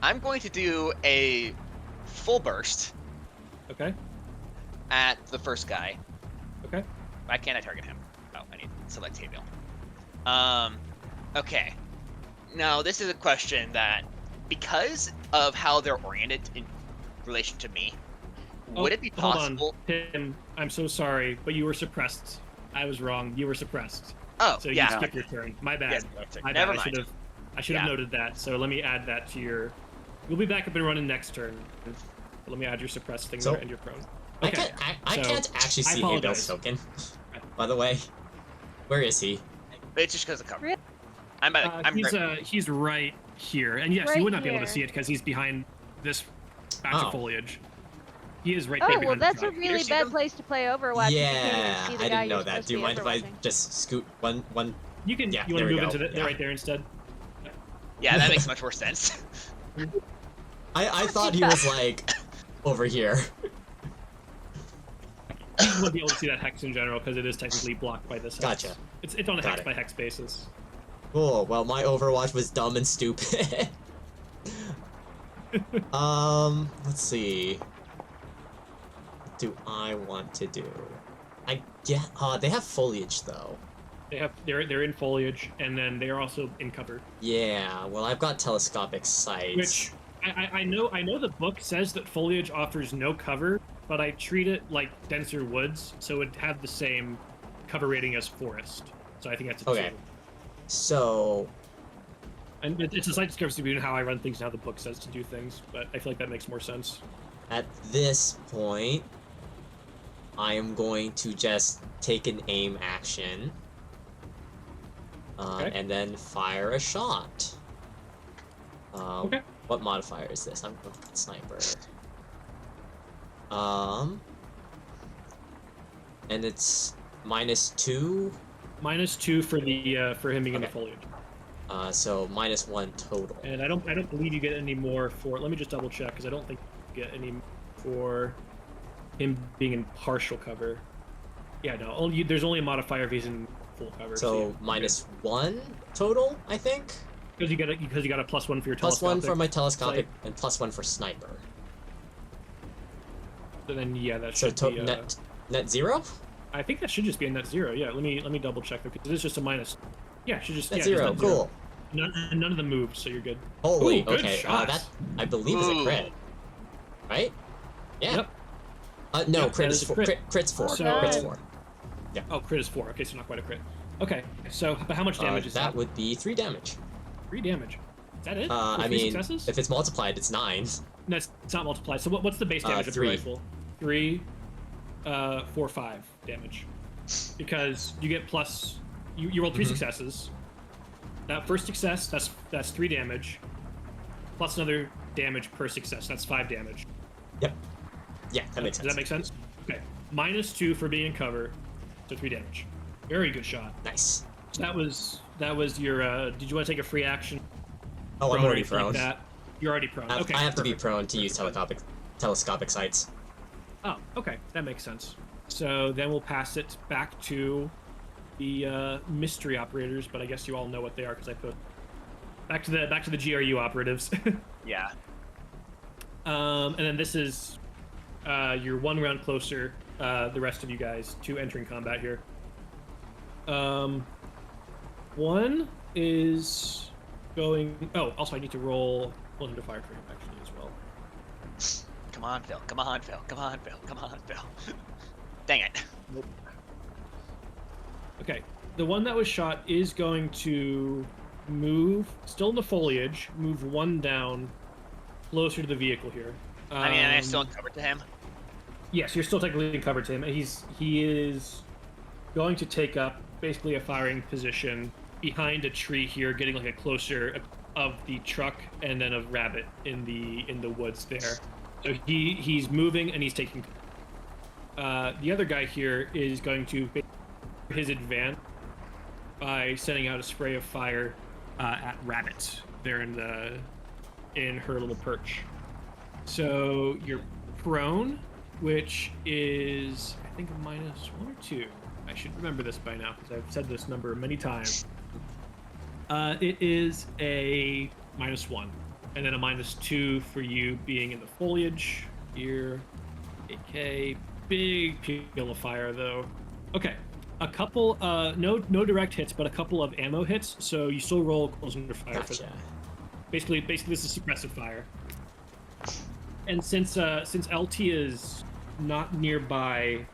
I'm going to do a full burst Okay. at the first guy. Okay. Why can't I target him? Oh, I need to select Haybill. Okay. Now, this is a question that, because of how they're oriented in relation to me, would it be possible? Hold on, Tim. I'm so sorry, but you were suppressed. I was wrong. You were suppressed. Oh, So you yeah. skipped your turn. My bad. Yes, My never bad. mind. I should have Yeah. noted that. So let me add that to your. You'll be back up and running next turn. But let me add your suppressed thing So- there and your prone. I Okay. I so, can't actually I see apologize. Haybell's token. By the way, where is he? It's just because of cover. Really? I'm He's right here, and yes, you Right would not be able to here. see it because he's behind this batch Oh. of foliage. He is right Oh, there well, behind that's the a truck. really see bad them? place to play Overwatch. if you can't Yeah, even see the I guy didn't know you're that. supposed Do you to be mind if I overwatching. just scoot one? You can. Yeah, you want there to we move go. into Yeah. right there instead? Yeah, that makes much more sense. I thought he was like over here. You wouldn't be able to see that hex in general because it is technically blocked by this hex. Gotcha. It's on a Got hex it. by hex basis. Cool. Well, my Overwatch was dumb and stupid. Let's see. What do I want to do? I get. They have foliage though. They're in foliage, and then they're also in cover. Yeah. Well, I've got telescopic sights. Which I know the book says that foliage offers no cover, but I treat it like denser woods, so it'd have the same cover rating as forest. So I think that's a Okay. 2. So And it's a slight discrepancy between how I run things and how the book says to do things, but I feel like that makes more sense. at this point, I am going to just take an aim action. Okay. And then fire a shot. Okay. What modifier is this? I'm going with sniper. And it's -2. -2 for the for him being in the Okay. foliage. So -1 total. And I don't believe you get any more for. Let me just double check because I don't think you get any for him being in partial cover. Yeah, no. There's only a modifier if he's in full cover. So -1 total, I think. because you got a +1 for your +1 telescopic. for my telescopic sight. and +1 for sniper. So then yeah, that So should be. net 0? I think that should just be a net 0. Yeah, let me double check because it is just a minus. Yeah, it should just Net yeah, 0. just net Cool. None of them moved, so you're good. Holy. Ooh, good Okay. shot. That I believe is a Ooh. crit. Right? Yeah. Yep. No, Yep, crit that is is a 4. crit. Crit's 4. So- Crit's 4. Oh, crit is 4. Okay, so not quite a crit. Okay, so but how much damage is that that? would be 3 damage. 3 damage. Is that it? With I 3 mean, successes? if it's multiplied, it's 9. No, it's not multiplied. So what's the base damage of your 3. rifle? 3, 4, 5 damage. Because you get plus. You roll 3 Mhm. successes. That first success, that's 3 damage. Plus another damage per success. That's 5 damage. Yep. Yeah, that makes Does sense. that make sense? Okay. -2 for being in cover, so 3 damage. Very good shot. Nice. So that was your. Did you want to take a free action? Oh, I'm Prone or already anything like prone. that? You're already prone. I Okay. have to be perfect. prone to use telescopic sights. Oh, okay, that makes sense. So then we'll pass it back to the mystery operators, but I guess you all know what they are because I put back to the GRU operatives. Yeah. And then this is you're one round closer, the rest of you guys, to entering combat here. One is going. Oh, also I need to roll under fire for him actually as well. Come on, Phil. Come on, Phil. Come on, Phil. Come on, Phil. Dang it. Nope. Okay, the one that was shot is going to move, still in the foliage, move one down, closer to the vehicle here. I mean, am I still covered to him? Yes, you're still technically covered to him. He is going to take up basically a firing position behind a tree here, getting like a closer of the truck and then of Rabbit in the woods there. So he's moving and he's taking. The other guy here is going to his advance by sending out a spray of fire at Rabbit there in her little perch. So you're prone, which is I think a -1 or 2. I should remember this by now because I've said this number many times. It is a -1, and then a -2 for you being in the foliage. Here, 8K, big peel of fire though. Okay, a couple, no direct hits, but a couple of ammo hits. So you still roll close under fire. Gotcha. Basically, this is suppressive fire. And since LT is not nearby.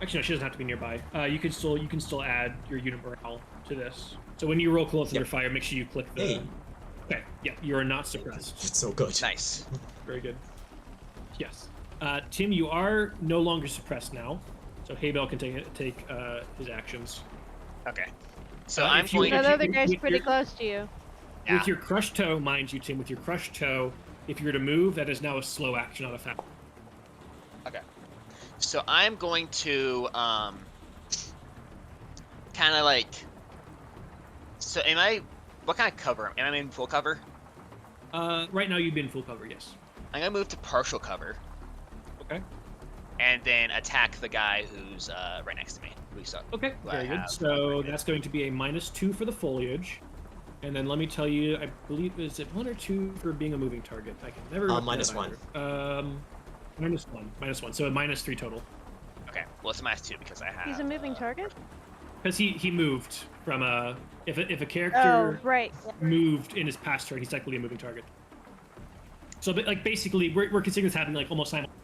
Actually, no, she doesn't have to be nearby. You can still add your unit morale to this. So when you roll close under fire, make sure you click the. Hey. Okay. Yeah, you are not suppressed. It's so good. Nice. Very good. Yes. Tim, you are no longer suppressed now, so Haybell can take his actions. Okay. So Uh, I'm if you- going That you- other guy's with pretty your- close to you. Yeah. With your crushed toe, mind you, Tim, with your crushed toe, if you were to move, that is now a slow action, not a fast. Okay. So I'm going to kind of like. So am I? What kind of cover? Am I in full cover? Right now you'd be in full cover, yes. I'm gonna move to partial cover Okay. and then attack the guy who's right next to me. Who saw? Okay, Well, I very good. have So upgraded. that's going to be a -2 for the foliage. And then let me tell you, I believe, is it 1 or 2 for being a moving target? I can never. remember that -1. either. -1. So a -3 total. Okay. Well, it's a -2 because I have. He's a moving target? Because he moved from a. If a Oh, character right. moved in his past turn, he's technically a moving target. So, but, like, basically, we're considering this happening, like, almost simultaneously.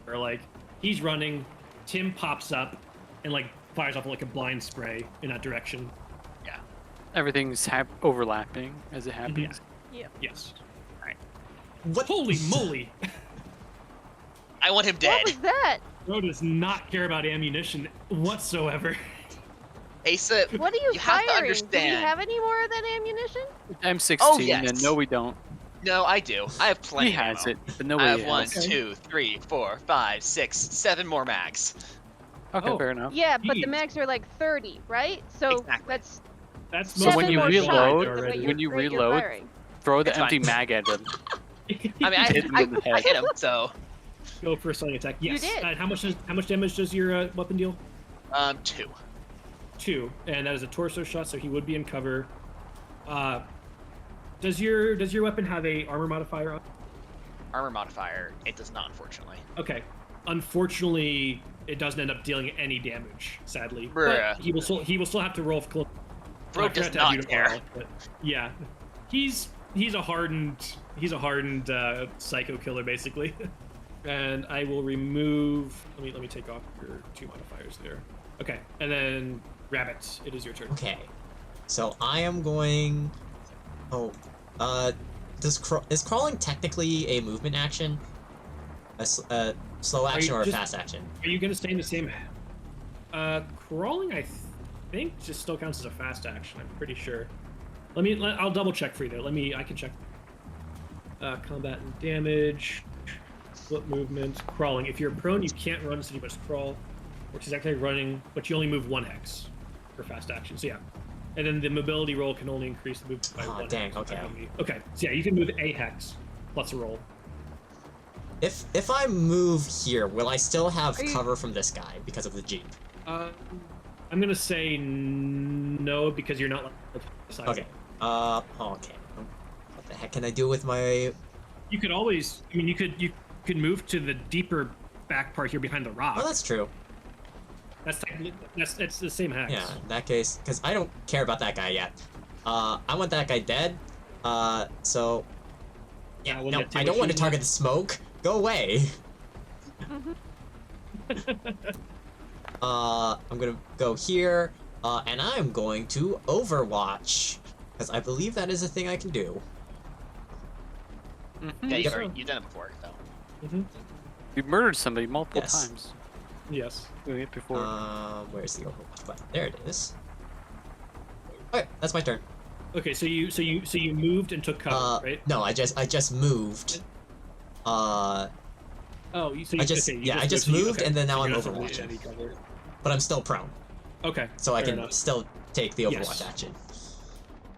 Or, like, he's running, Tim pops up, and, like, fires off, like, a blind spray in that direction. Everything's overlapping as it happens. Yes. What? Holy moly! I want him What dead. was that? Bro does not care about ammunition whatsoever. Asa, What are you, you have to firing? Do we understand. have any more of that ammunition? M16, Oh, yes. and no, we don't. No, I do. I have plenty. He has ammo. it, but I nobody have 1, else. Okay. 2, 3, 4, 5, 6, 7 more mags. Okay, Oh. fair enough. Yeah, but the Jeez. mags are like 30, right? So Exactly. that's That's So when 7 you more reload- shots than what already. when you rate you're reload, firing. Throw the It's empty fine. mag at him. I mean, Hit him in the I head. hit him, so go for a stunning attack. Yes. did. How much damage does your weapon deal? 2. 2, and that is a torso shot, so he would be in cover. Does your weapon have a armor modifier on? Armor modifier. It does not, unfortunately. Okay. Unfortunately, it doesn't end up dealing any damage, sadly. Bruh. But he will still have to roll for close. Bro I forgot does to add not unit care. morale, but yeah, he's a hardened psycho killer basically. And I will remove. Let me take off your 2 modifiers there. Okay, and then Rabbit, it is your turn. Okay. So I am going. Oh, is crawling technically a movement action? A slow action you or a just- fast action? Are you gonna stay in the same? Crawling, I think, just still counts as a fast action. I'm pretty sure. I'll double check for you though. I can check. Combat and damage, split movement, crawling. If you're prone, you can't run, so you must crawl. Which is actually running, but you only move 1 hex for fast action. So yeah. And then the mobility roll can only increase the movement by Aw, 1 dang, hex. okay. Okay, so yeah, you can move a hex plus a roll. if I move here, will I still have Are you- cover from this guy because of the jeep? I'm gonna say no because you're not. Okay. Okay. What the heck can I do with my? You could always. I mean, you could move to the deeper back part here behind the rock. Oh, that's true. That's the same hex. Yeah, in that case, because I don't care about that guy yet. I want that guy dead. So. Yeah, we'll no, get to I it. don't want to target the smoke. Go away. I'm gonna go here, and I'm going to Overwatch, because I believe that is a thing I can do. Yeah, Yep. you've done it before, so. You murdered somebody multiple Yes. times Yes. doing it before. Where's the Overwatch button? There it is. Okay, that's my turn. Okay, so you moved and took cover, right? No, I just moved. Oh, you I just moved, and then now I'm You're not supposed Overwatching. to any cover. But I'm still prone, Okay. so I fair can enough. still take the Overwatch Yes. action.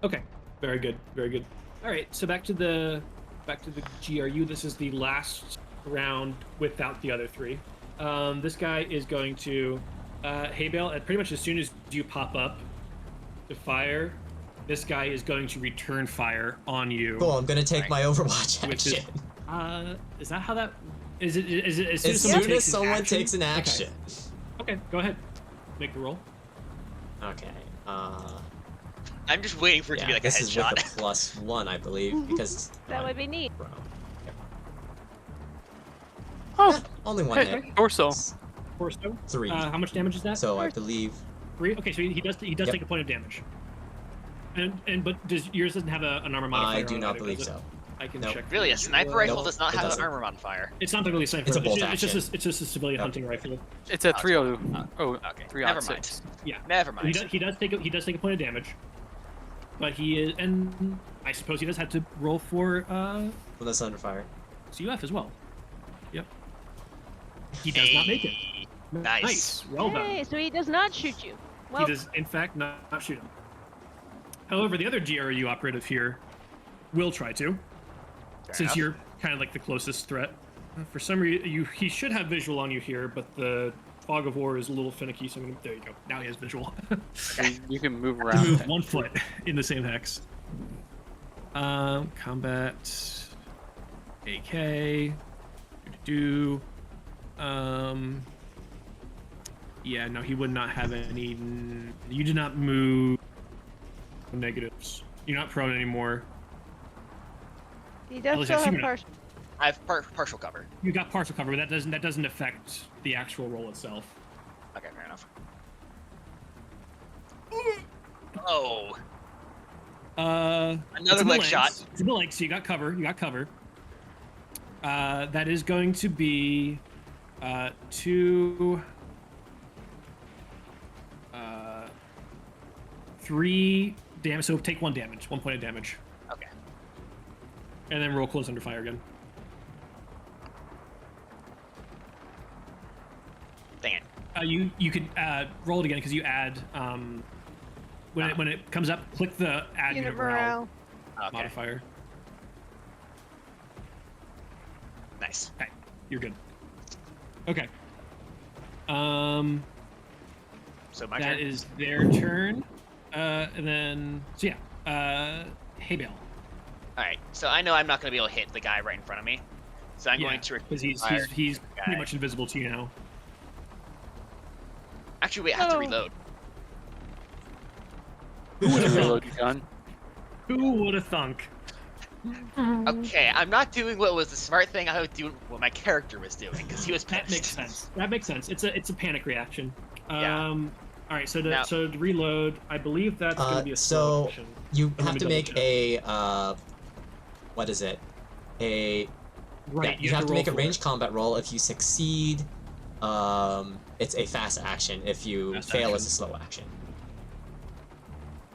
Okay. Very good. Very good. All right. So back to the GRU. This is the last round without the other three. This guy is going to hay bale at pretty much as soon as you pop up to fire. This guy is going to return fire on you. Cool, I'm gonna take my Overwatch Which is- action. Is that how that? Is it as As soon soon as someone action? takes an action. Okay. Go ahead. Make the roll. Okay. I'm just waiting for it to be like a this is with headshot. a +1, I believe, because That would be neat. Bro. Oh, Only one hey, hit. torso. Torso. 3. How much damage is that? So I believe 3. Okay, so he does Yep. take a point of damage. But yours doesn't have an armor modifier? I do on it not either, believe does it? so. I can Nope. check. Really, a sniper rifle Nope, does not it have an doesn't. armor modifier. It's not really sniper. It's a bolt it's just action. it's just a civilian Yep. hunting rifle. It's a Oh, 3-0. Oh, Okay, 3 never out mind. 6. Yeah. Never He mind. does take a point of damage, but he is, and I suppose he does have to roll for Well, that's under fire. CUF as well. Yep. He does not make it. Hey, Nice. Well done. Hey, so he does not shoot you. Well, He does, in fact, not shoot him. However, the other GRU operative here will try to, Fair since enough. you're kind of like the closest threat. For some reason, he should have visual on you here, but the fog of war is a little finicky. So there you go. Now he has visual. You can move To around. move 1 foot in the same hex. Combat. AK. Do. Yeah, no, he would not have any. You did not move negatives. You're not prone anymore. he At does least still I have assume it- partial. I have partial cover. You got partial cover, but that doesn't affect the actual roll itself. Okay, fair enough. Oh, Another Another leg shot. It's in the leg, so you got cover. You got cover. That is going to be 2, 3 damage. So take 1 damage, 1 point of damage, okay. and then roll close under fire again. Dang it. You could roll it again because you add when it comes up, click the add Unit unit morale morale. Okay, modifier. nice. Okay, you're good. Okay. So my That turn. is their turn. And then so yeah, hay bale. All right. So I know I'm not going to be able to hit the guy right in front of me. So I'm going to because he's fire he's the pretty guy. much invisible to you now. Actually, wait. I have to Oh. reload. Reload your gun. Who would have thunk? Okay, I'm not doing what was the smart thing. I was doing what my character was doing because he was pissed. That makes sense. That makes sense. It's a panic reaction. Yeah. All right. So to Now- so to reload, I believe that's going to be a slow So action. you Let have me to double make check. a what is it? Right. You have to roll make a for ranged it. combat roll. If you succeed, it's a fast action. If you Fast fail, action. it's a slow action.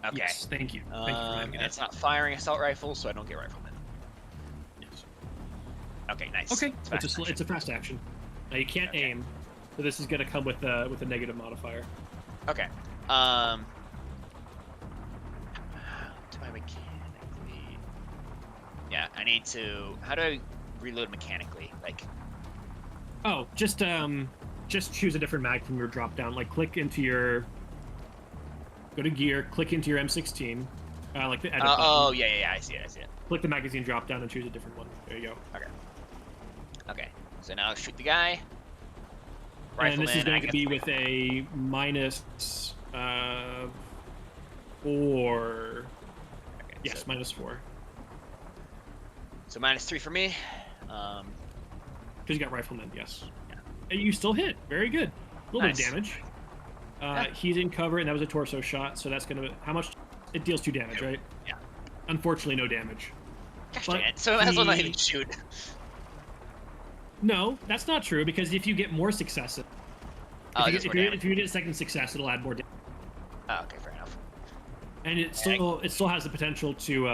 Okay. Yes. Thank you. Thank you for reminding me And that. it's not firing assault rifle, so I don't get rifleman. Yes. Okay, nice. Okay. fast It's a action. fast action. Now you can't Okay. aim, so this is going to come with a negative modifier. Okay. To my mechanically. Yeah, I need to. How do I reload mechanically? Like, Oh, just choose a different mag from your drop down. Like click into your, go to gear, click into your M16, like the edit button. Oh yeah, I see it. Click the magazine drop down and choose a different one. There you go. Okay. So now shoot the guy. And this is Rifleman, going I to guess- be with a minus 4. Okay, Yes, so, minus 4. so -3 for me. Because you got rifleman, yes. Yeah. And you still hit. Very good. A little bit Nice. of damage. He's in cover, and that was a torso shot, so that's going to... How much? It deals 2 damage, right? Yeah. Unfortunately, no damage. Gosh But dang it. So that's not he- even shoot. No, that's not true, because if you get more successes... Oh, if, that's you, more if, you, damage. if you get a second success, it'll add more damage. Oh, okay, fair enough. And it still has the potential to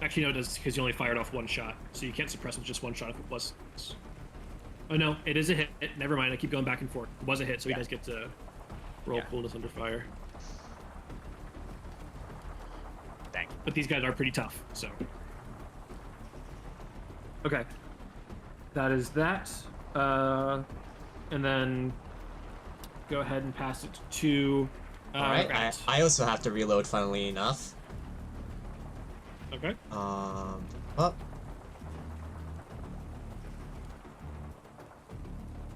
actually no, it does, because you only fired off 1 shot, so you can't suppress with just 1 shot if it was. Oh no, it is a hit. Never mind, I keep going back and forth. It was a hit, so he does get to roll coolness under fire. Dang. But these guys are pretty tough, so. Okay. That is that. And then go ahead and pass it to Alright, Rabbit. I also have to reload, funnily enough. Okay. Well.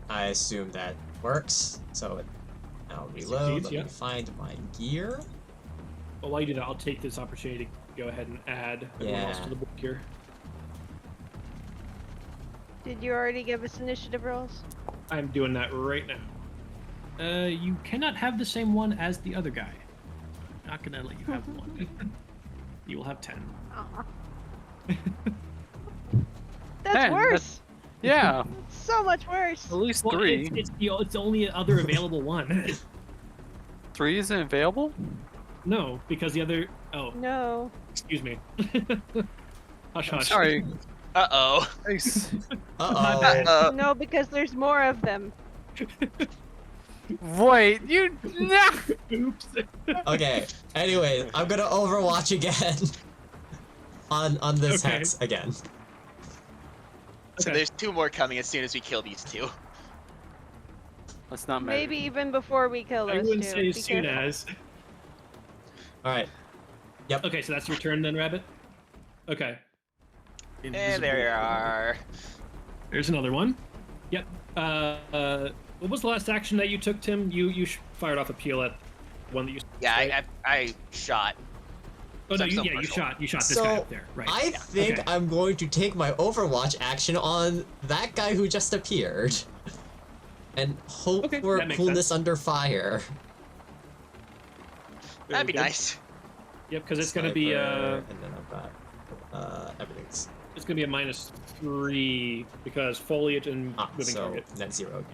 I assume that works, so I'll reload. Succeeds, Let yeah. me find my gear. Well, while you do that, I'll take this opportunity to go ahead and add everyone else Yeah. to the board here. Did you already give us initiative rolls? I'm doing that right now. You cannot have the same one as the other guy. I'm not gonna let you have one. You will have 10. Aw. That's 10, worse. Yeah, So much worse. at least Well, 3. it's the only other available one. 3 isn't available? No, because the other. Oh, No. excuse me. Hush, I'm hush. sorry. Uh-oh. Nice. Uh-oh. No, because there's more of them. Wait, you. Nah. Oops. Okay, anyway, I'm gonna Overwatch again. on this Okay. hex again. So Okay. there's 2 more coming as soon as we kill these 2. Let's not measure. Maybe even before we kill I those wouldn't two. say as Be soon careful. as. Alright. Yep. Okay, so that's your turn then, Rabbit? Okay. And there you are. There's another one. Yep. What was the last action that you took, Tim? You fired off a peel at one that you. Yeah, right? I shot. Oh no, I'm so you partial. shot this So, guy up there, right? I think Okay. I'm going to take my Overwatch action on that guy who just appeared. And hope Okay, for that makes coolness sense. under fire. That'd be Very good. nice. Yep, because it's gonna be Sniper, and then I've got everything's it's gonna be a -3 because foliage and moving so target. net 0 again.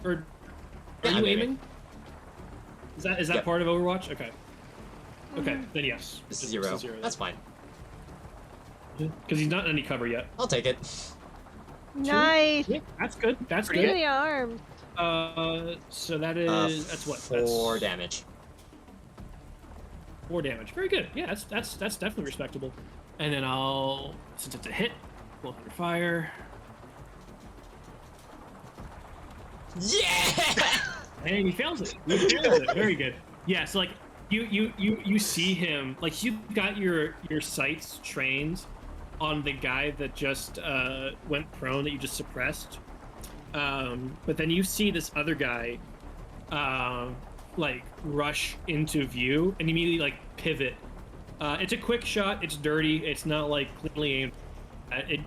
Or are Yeah, you I'm aiming. aiming? Is that Yep. part of Overwatch? Okay. Okay, then yes. It's Just 0. a 0 That's fine. because he's not in any cover yet. I'll take it. Nice. Yeah, that's good. That's Pretty good. many arms. So that is that's what 4 that's damage. 4 damage. Very good. Yeah, that's definitely respectable. And then I'll, since it's a hit, roll under fire. Yeah! And he fails it. He fails it. Very good. Yeah. So like you see him, like you've got your sights trained on the guy that just went prone that you just suppressed. But then you see this other guy like rush into view and immediately like pivot. It's a quick shot. It's dirty. It's not like cleanly aimed.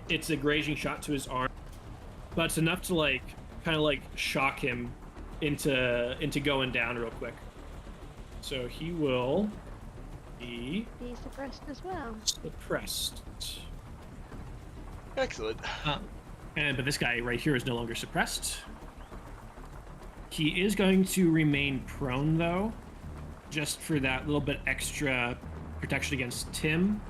It's a grazing shot to his arm, but it's enough to like kind of like shock him into going down real quick. So he will be Be suppressed as well. suppressed. Excellent. But this guy right here is no longer suppressed. He is going to remain prone though, just for that little bit extra protection against Tim.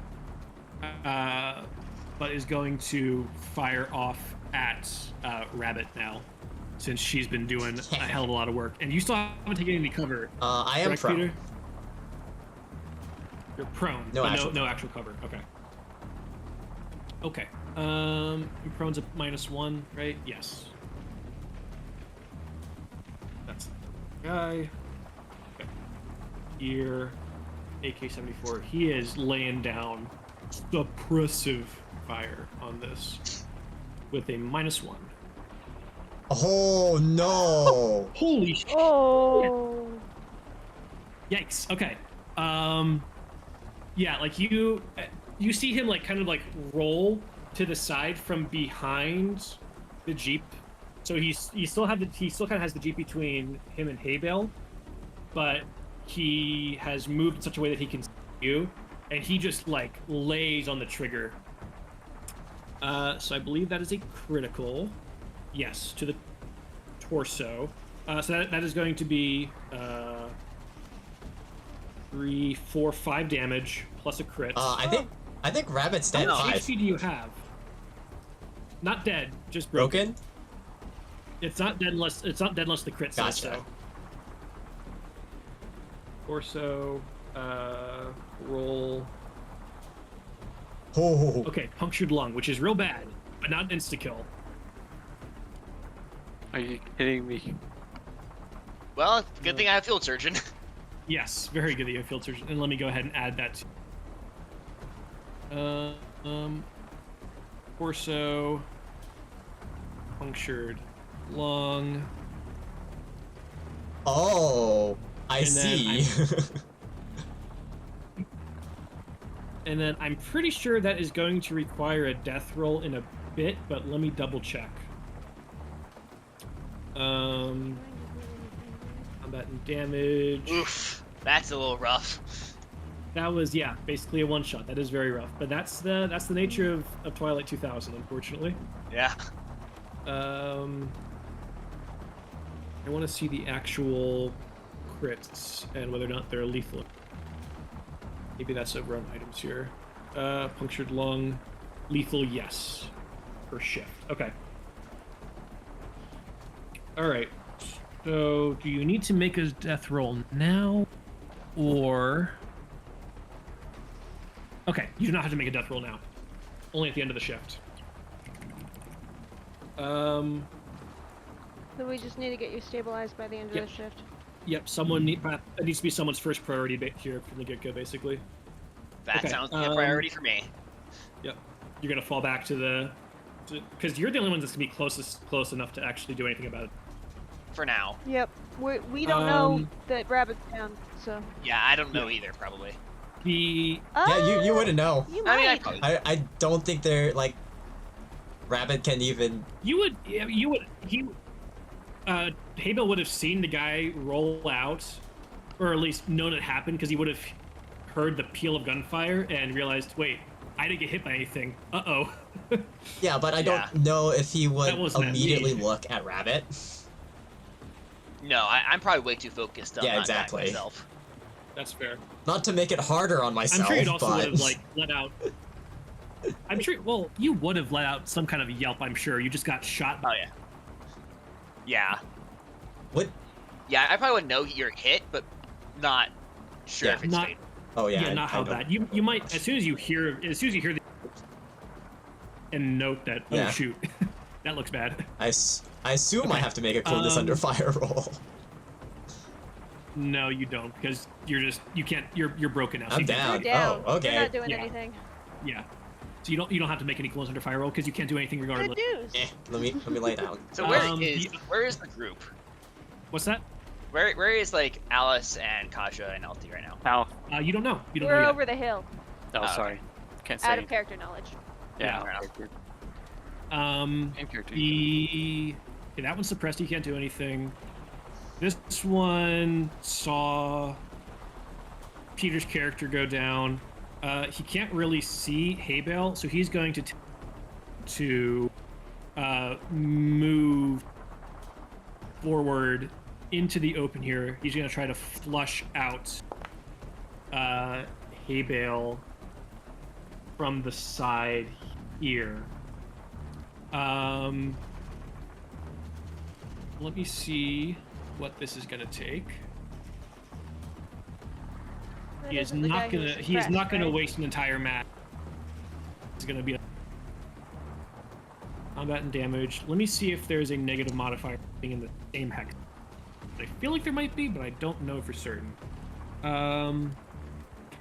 But is going to fire off at Rabbit now, since she's been doing a hell of a lot of work. And you still haven't taken any cover. I am correct, prone. Peter? You're prone. No but actual no actual cover. Okay. Okay. Prone's a -1, right? Yes. That's the guy. Okay. Here, AK-74. He is laying down suppressive fire on this with a -1. Oh no! Holy shit! Oh. Yikes. Okay. Yeah, like you see him like kind of like roll to the side from behind the Jeep. So he still kind of has the Jeep between him and hay bale, but he has moved in such a way that he can see you, and he just like lays on the trigger. So I believe that is a critical. Yes, to the torso. So that is going to be 3, 4, 5 damage plus a crit. I think Rabbit's dead. How much 5. HP do you have? Not dead, just Broken? It's not dead unless the crit says Gotcha. so. Torso, roll. Oh. Okay, punctured lung, which is real bad, but not an insta kill. Are you kidding me? Well, good thing I have field surgeon. Yes, very good that you have field surgeon. And let me go ahead and add that to torso, punctured lung. Oh, I And then see. And then I'm pretty sure that is going to require a death roll in a bit, but let me double check. Combat and damage. Oof, that's a little rough. That was, yeah, basically a one shot. That is very rough, but that's the nature of Twilight 2000, unfortunately. Yeah. I want to see the actual crits and whether or not they're lethal. Maybe that's over on items here. Punctured lung, lethal, yes, per shift. Okay. All right. So, do you need to make a death roll now, or? Okay, you do not have to make a death roll now. Only at the end of the shift. So we just need to get you stabilized by the end of Yep. the shift. Yep, it needs to be someone's first priority here from the get-go, basically. That Okay, sounds like a priority for me. Yep. You're gonna fall back to because you're the only one that's gonna be close enough to actually do anything about it. For now. Yep. We don't know that Rabbit's down, so. Yeah, I don't know either, probably. Yeah, you wouldn't know. You I mean, I might. probably. I don't think they're like Rabbit can even. Haybel would have seen the guy roll out, or at least known it happened, because he would have heard the peal of gunfire and realized, wait, I didn't get hit by anything. Uh-oh. Yeah, but I Yeah. don't know if he would That wasn't at immediately me. look at Rabbit. No, I'm probably way too focused on Yeah, not exactly. dying myself. That's fair. Not to make it harder on I'm myself, sure you'd also but would have, like, let out... I'm sure, well, you would have let out some kind of yelp, I'm sure. You just got shot by... Oh, yeah. Yeah. what? Yeah, I probably would know you're hit, but not sure Yeah, if it's not- fatal. Oh yeah, Yeah, not how I don't- bad. You might, as soon as you hear the... and note that, oh, Yeah. shoot. That looks bad. I assume I Okay, have to make a coolness under fire roll. No, you don't, because you can't, you're broken now. So I'm you can't- down. You're down. Oh, okay. You're not doing Yeah. anything. Yeah. So you don't have to make any coolness under fire roll, because you can't do anything Good regardless. news. Let me lay down. So Um, where is the group? What's that? Where is like Alice and Kasha and LT right now? Ow. You don't know. You don't We're know yet. over the hill. Oh, okay. sorry. Can't say. Out of character knowledge. Yeah. Fair enough. character. Um, Character. okay, that one's suppressed. You can't do anything. This one saw Peter's character go down. He can't really see Haybale, so he's going to move forward into the open here. He's going to try to flush out Haybale from the side here. Let me see what this is gonna take. That He is isn't the guy not who gonna. was He is not suppressed, gonna right? waste an entire match. It's gonna be. Combat and damage. Let me see if there's a negative modifier being in the same hex. I feel like there might be, but I don't know for certain.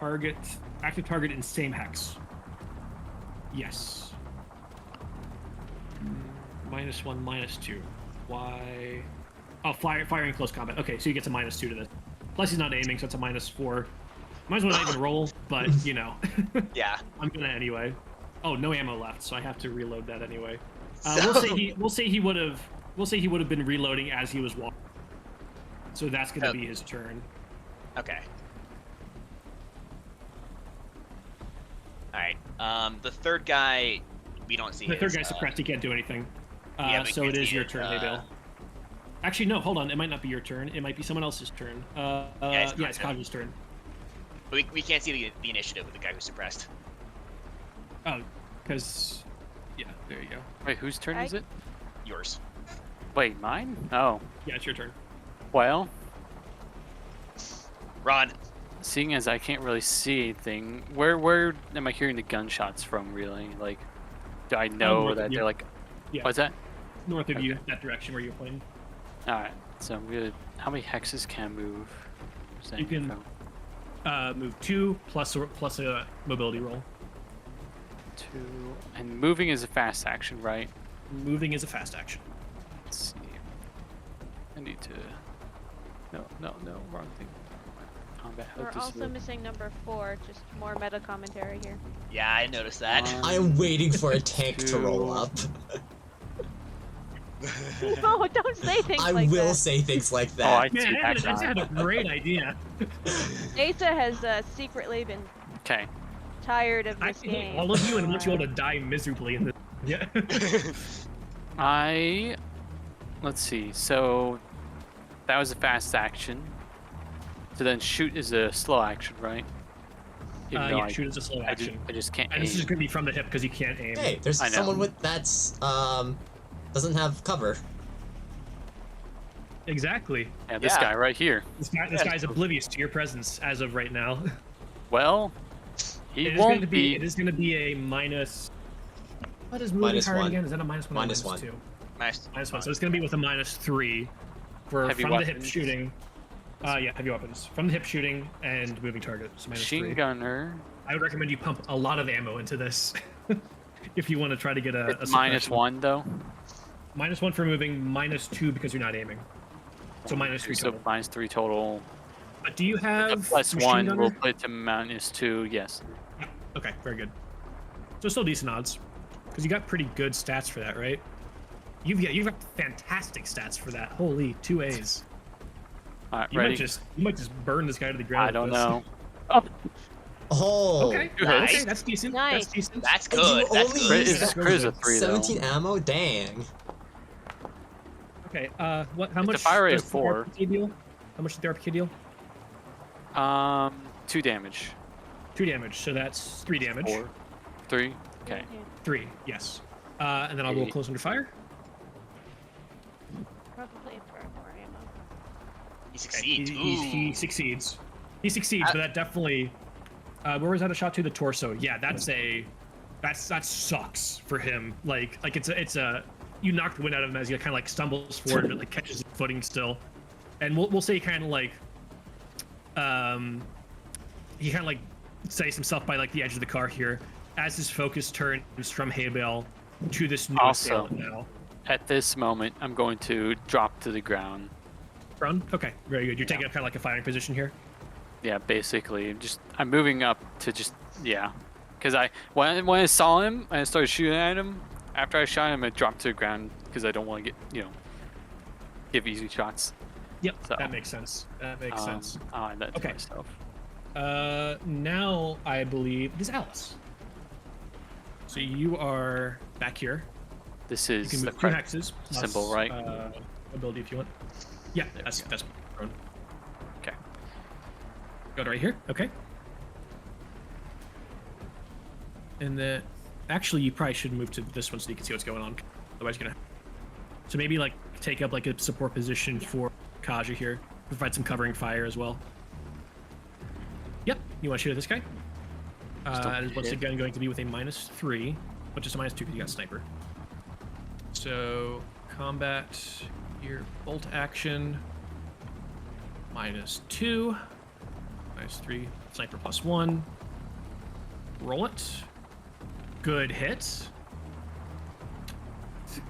Target, active target in same hex. Yes. -1, -2. Why? Oh, firing close combat. Okay, so he gets a -2 to this. Plus he's not aiming, so it's a -4. Might as well not even roll, but you know. Yeah. I'm gonna anyway. Oh, no ammo left, so I have to reload that anyway. So- We'll say he would have been reloading as he was walking. So that's gonna Oh. be his turn. Okay. All right. The third guy, we don't see. The third his, guy's suppressed; he can't do anything. yeah, we So can't it is see your it, turn, Maybell. Actually, no. Hold on. It might not be your turn. It might be someone else's turn. it's It's Kaja's. Kaja's turn. we can't see the initiative with the guy who's suppressed. Oh, because yeah, there you go. Wait, whose turn is it? Yours. Wait, mine? Oh, Yeah, it's your turn. well, Ron. seeing as I can't really see anything, where am I hearing the gunshots from, really? Like, do I know north of that you. they're like, Yeah. what's that? North of you, Okay. that direction where you're playing. Alright, so I'm gonna, how many hexes can I move? Saying You can- from Move 2 plus a mobility roll. 2, and moving is a fast action, right? Moving is a fast action. Let's see. I need to, no, wrong thing. Combat We're help also missing number 4, just more meta commentary here. Yeah, I noticed that. I'm waiting for a tank to roll up. No, don't say things I like will that. say things like Oh, I that. see Man, I that just had shot. a great idea. Asa has secretly been Okay, tired of I this hate game. all of you and want you all to die miserably in this. Yeah. let's see, so that was a fast action. So then shoot is a slow action, right? Even though Yeah, shoot is a slow I just, action. I just can't And this is aim. going to be from the hip because you can't aim. Hey, there's I know. someone with that's doesn't have cover. Exactly. Yeah, this Yeah. guy right here. This Yeah. guy's oblivious to your presence as of right now. Well, he It is going won't to be. It is going to be a minus. What is moving higher -1. again? Is that a -1 or Minus -2? one. Nice. -1. So it's going to be with a -3 for Heavy from the hip weapons. shooting. Yeah, heavy weapons from the hip shooting and moving target. So Machine -3. gunner. I would recommend you pump a lot of ammo into this if you want to try to get a It's suppression. -1 though. -1 for moving, -2 because you're not aiming. So -3 So total. -3 total. But do you A have +1 machine will gunner? put it to -2. Yes. Yeah. Okay, very good. So still decent odds, because you got pretty good stats for that, right? You've got fantastic stats for that. Holy 2 A's. All right, You ready? might just burn this guy to the ground. I with don't this. know. Oh, Oh, Okay, Two hits. okay, that's decent. Nice. That's decent. That's And good. you That's only good. used Crit is- that- crit is a 3 though. 17 ammo? Dang. Okay. What? How It's a much? fire rate does of the 4. RPK deal? How much does the RPK deal? 2 damage. 2 damage. So that's 3 damage. 4, 3. Okay. 3. Yes. And then I'll roll Eight. close under fire. Probably for more ammo. He succeeds. He Ooh. succeeds. He succeeds, but that definitely. Where was that a shot to? The torso. Yeah, that sucks for him. Like it's a you knocked the wind out of him as he kind of like stumbles forward and like catches his footing still, and we'll say kind of like he kind of like saves himself by like the edge of the car here as his focus turns from Haybale to this new Also- assailant now. At this moment, I'm going to drop to the ground. Run. Okay, very good. You're taking up kind of like a firing position here. Yeah, basically, I'm moving up to just because when I saw him and I started shooting at him. After I shot him, I dropped to the ground because I don't want to give easy shots. Yep, So, that makes sense. That makes sense. I'll add that to Okay. myself. Now I believe it is Alice. So you are back here. This You is can the move 2 correct hexes. plus, symbol, right? Ability if you want. Yeah, There we that's go. that's prone. Okay. Go to right here. Okay. And then, actually, you probably should move to this one so you can see what's going on. Otherwise, you're gonna. So maybe like take up like a support position for Kaja here. Provide some covering fire as well. Yep. You want to shoot at this guy? Just don't And once hit. again, going to be with a -3, but just a -2 because you got sniper. So combat your bolt action -2, -3, sniper +1. Roll it. Good hit.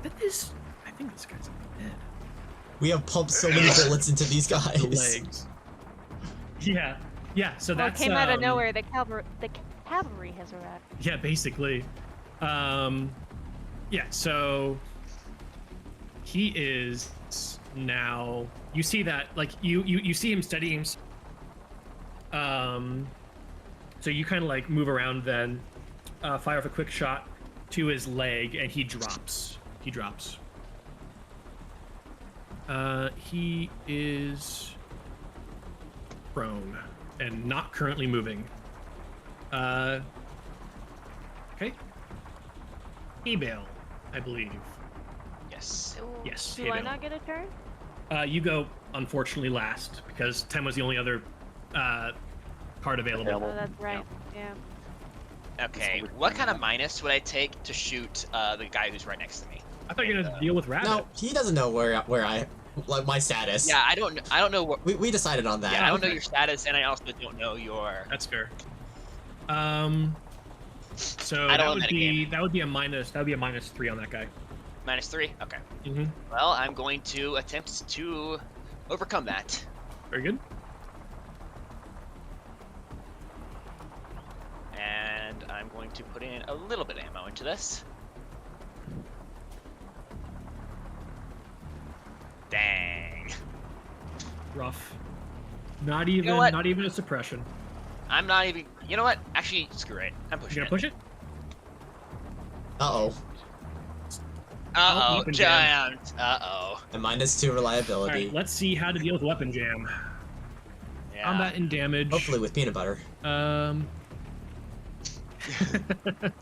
That is, I think this guy's dead. We have pumped so many bullets into these guys. The legs. Yeah, yeah. So Well, it that's came out of nowhere. The cavalry has arrived. Yeah, basically. Yeah, so he is now. You see that, like you see him studying. So you kind of like move around, then fire off a quick shot to his leg, and he drops. He drops. He is prone and not currently moving. Okay. Ebale, I believe. Yes. Yes, Do hey, I Bill. not get a turn? You go, unfortunately, last, because 10 was the only other card available. Oh, that's right. Yeah. Okay. What kind of minus would I take to shoot the guy who's right next to me? I thought you were gonna deal with Rabbit. No, he doesn't know where I like my status. Yeah, I don't know what. We decided on that. Yeah, I don't know Okay. your status, and I also don't know your. That's fair. So I that don't would be a -3 on that guy. -3. Okay. Mm-hmm. Well, I'm going to attempt to overcome that. Very good. And I'm going to put in a little bit of ammo into this. Dang. Rough. Not even what? not even a suppression. I'm not even. You know what? Actually, screw it. I'm pushing You it. gonna push it? Uh-oh. Uh-oh, weapon jam. giant. Uh-oh. And -2 reliability. All right, let's see how to deal with weapon jam. Yeah. Combat and damage. Hopefully with peanut butter.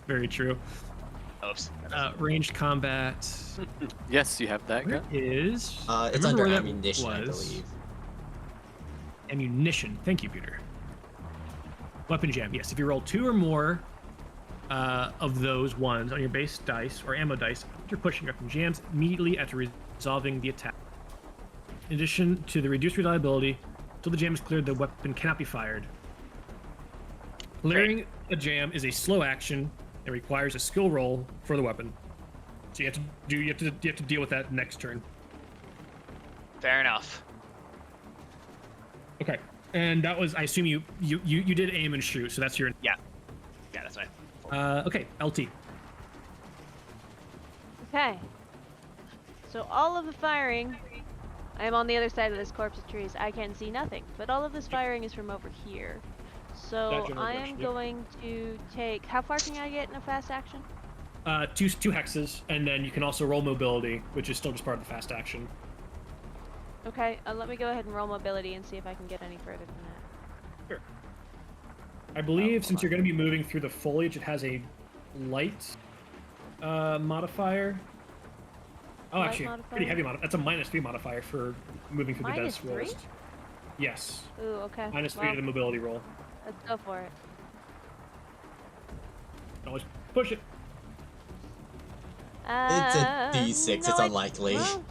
Very true. Oops. Ranged combat Yes, you have that where gun. is. I It's remember under where that ammunition, I was. believe. Ammunition. Thank you, Peter. Weapon jam. Yes, if you roll 2 or more of those ones on your base dice or ammo dice, you're pushing weapon jams immediately after resolving the attack. In addition to the reduced reliability, until the jam is cleared, the weapon cannot be fired. Clearing a jam is a slow action and requires a skill roll for the weapon. So you have to deal with that next turn. Fair enough. Okay. And that was, I assume you did aim and shoot, so that's your. Yeah. Yeah, that's fine. Okay, LT. Okay. So all of the firing, I am on the other side of this corpse of trees. I can see nothing, but all of this firing is from over here. So That general I am direction, yeah. going to take. How far can I get in a fast action? Two hexes, and then you can also roll mobility, which is still just part of the fast action. Okay, let me go ahead and roll mobility and see if I can get any further than that. Sure. I believe Oh, since you're going to be moving through the foliage, it has a light modifier. Oh, Light actually, modifier? pretty heavy modifier. That's a -3 modifier for moving through the -3? dense forest. Yes, Ooh, okay. -3 to the mobility roll. Let's go for it. Always push it. It's a D6, it's unlikely. Well,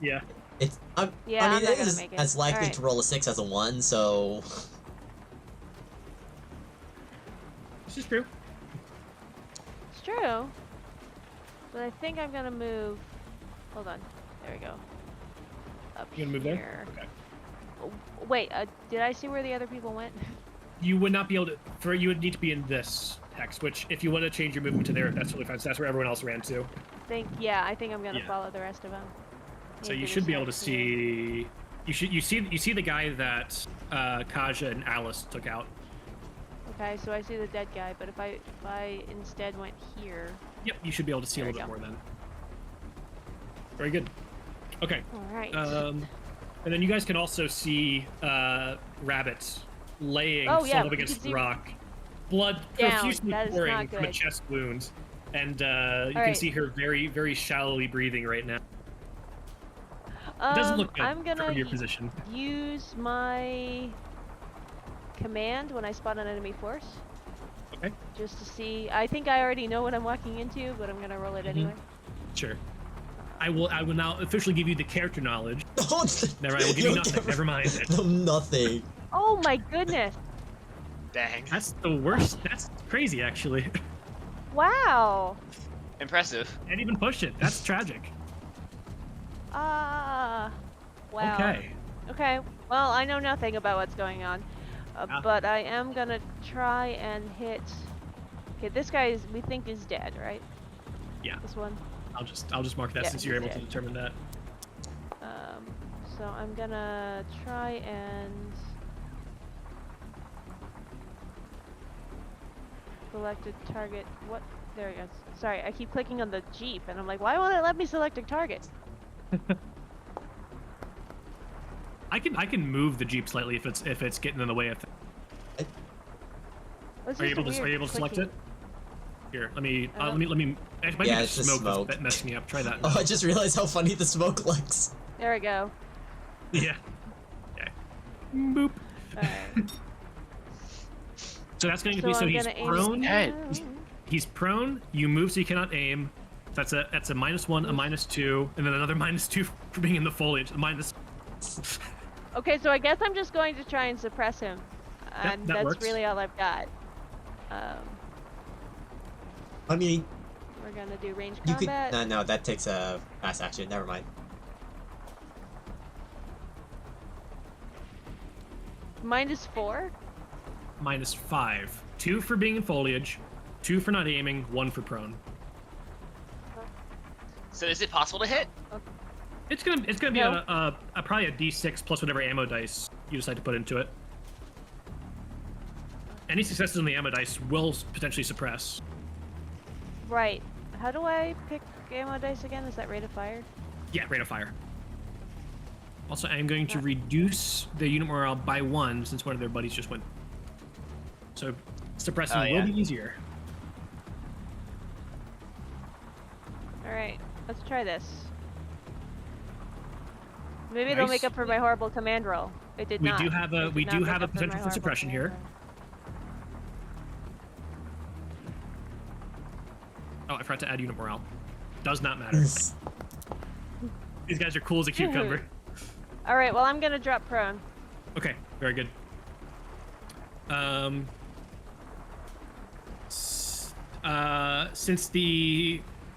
Yeah. It's Yeah, I I'm mean, not it gonna is make it. as likely Alright. to roll a 6 as a 1, so This is true. it's true. But I think I'm gonna move. Hold on. There we go. Up You gonna move here. there? Okay. Wait, did I see where the other people went? You would not be able to. You would need to be in this hex. Which, if you want to change your movement to there, that's totally fine. So that's where everyone else ran to. Yeah, I think I'm gonna Yeah. follow the rest of them. So you should be able to see. You see the guy that Kaja and Alice took out. Okay, so I see the dead guy, but if I instead went here. Yep, you should be able to see a There little we bit more then. Very good. Okay. All right. And then you guys can also see Rabbit laying Oh, sort yeah, of we against can see- rock, blood Down. profusely That is pouring not from a good. chest wound, and you can right. see her very, very shallowly breathing right now. It doesn't look good I'm gonna from your position. use my command when I spot an enemy force. Okay. Just to see. I think I already know what I'm walking into, but I'm gonna roll it Mhm. anyway. Sure. I will now officially give you the character knowledge. Oh, Never mind, I will give you nothing. Never mind. No, nothing. Oh my goodness! Dang. That's the worst. That's crazy, actually. Wow. Impressive. Can't even push it. That's tragic. Wow. Okay. Okay. Well, I know nothing about what's going on, but I am gonna try and hit. Okay, this guy we think is dead, right? Yeah. This one. I'll just mark that Yeah, since you're he's able to dead. determine that. So I'm gonna try and select a target. What? There it goes. Sorry, I keep clicking on the Jeep, and I'm like, why won't it let me select a target? I can move the Jeep slightly if it's getting in the way of. It's Are you just a able weird to select clicking. it? Here, let me. I Let me. It might Yeah, be it's the smoke smoke. that's messing me up. Try that. Oh, I just realized how funny the smoke looks. There we go. Yeah. Okay. Boop. Alright. So that's going to So be so I'm he's gonna aim prone. Dead. He's prone. You move so you cannot aim. That's a -1, a -2, and then another -2 for being in the foliage. Minus. Okay, so I guess I'm just going to try and suppress him, Yep, and that that's works. really all I've got. I mean, We're gonna do range you could. combat. No, that takes a fast action. Never mind. -4. -5. 2 for being in foliage, 2 for not aiming, 1 for prone. So is it possible to hit? It's gonna be No. a probably a D6 plus whatever ammo dice you decide to put into it. Any successes on the ammo dice will potentially suppress. Right. How do I pick ammo dice again? Is that rate of fire? Yeah, rate of fire. Also, I am going to reduce the unit morale by 1 since one of their buddies just went. So suppressing Oh, yeah. will be easier. Alright, let's try this. Maybe it'll make Nice. up for my horrible command roll. It did We not. do have a- It did we not do make have a up my potential for horrible suppression command here. roll. Oh, I forgot to add unit morale. Does not matter. These guys are cool as a cucumber. Alright, well I'm gonna drop prone. Okay, very good.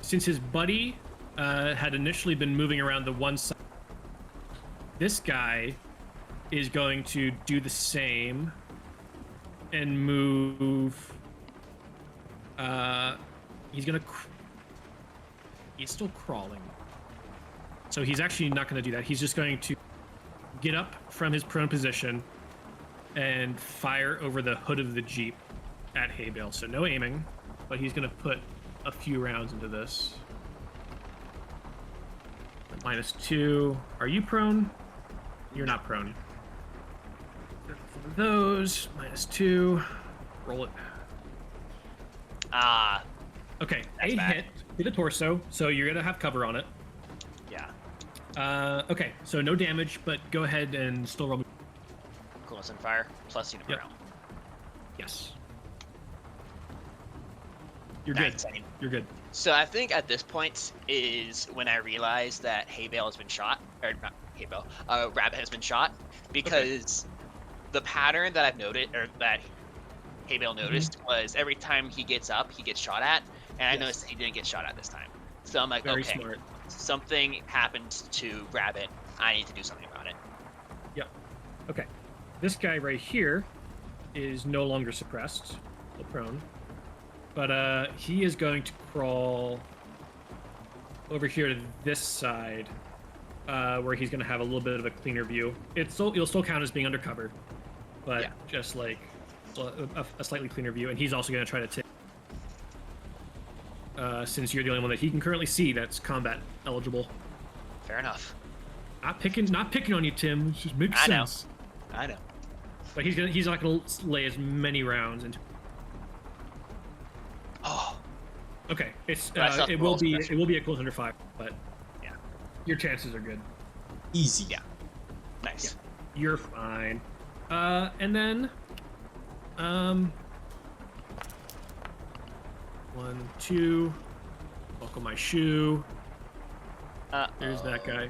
Since his buddy had initially been moving around the one side, this guy is going to do the same and move. He's gonna. He's still crawling, so he's actually not going to do that. He's just going to get up from his prone position and fire over the hood of the Jeep at hay bale. So no aiming, but he's going to put a few rounds into this. -2. Are you prone? You're not prone. For those, -2. Roll it. Ah, Okay, That's a bad. hit to the torso, so you're going to have cover on it. yeah. Okay, so no damage, but go ahead and still roll. Coolness and fire plus unit Yep. morale. Yes. You're That's good. insane. You're good. So I think at this point is when I realized that Haybale has been shot, or not Haybale, Rabbit has been shot, because the pattern that I've noted, or that Haybale noticed, was every time he gets up, he gets shot at, and I Yes. noticed that he didn't get shot at this time. So I'm like, Very okay, smart. something happened to Rabbit. I need to do something about it. Yep. Okay. This guy right here is no longer suppressed, still prone. But he is going to crawl over here to this side, where he's going to have a little bit of a cleaner view. You'll still count as being undercover, but Yeah. just like a slightly cleaner view. And he's also going to try to take. Since you're the only one that he can currently see that's combat eligible. Fair enough. Not picking on you, Tim. It just makes I know. sense. I know. But he's not gonna lay as many rounds into. Oh, Okay, But I still have it to will roll be suppression. a close under 5, but Yeah. your chances are good. Easy. Yeah. nice. You're fine. And then 1, 2. Buckle my shoe. There's that guy.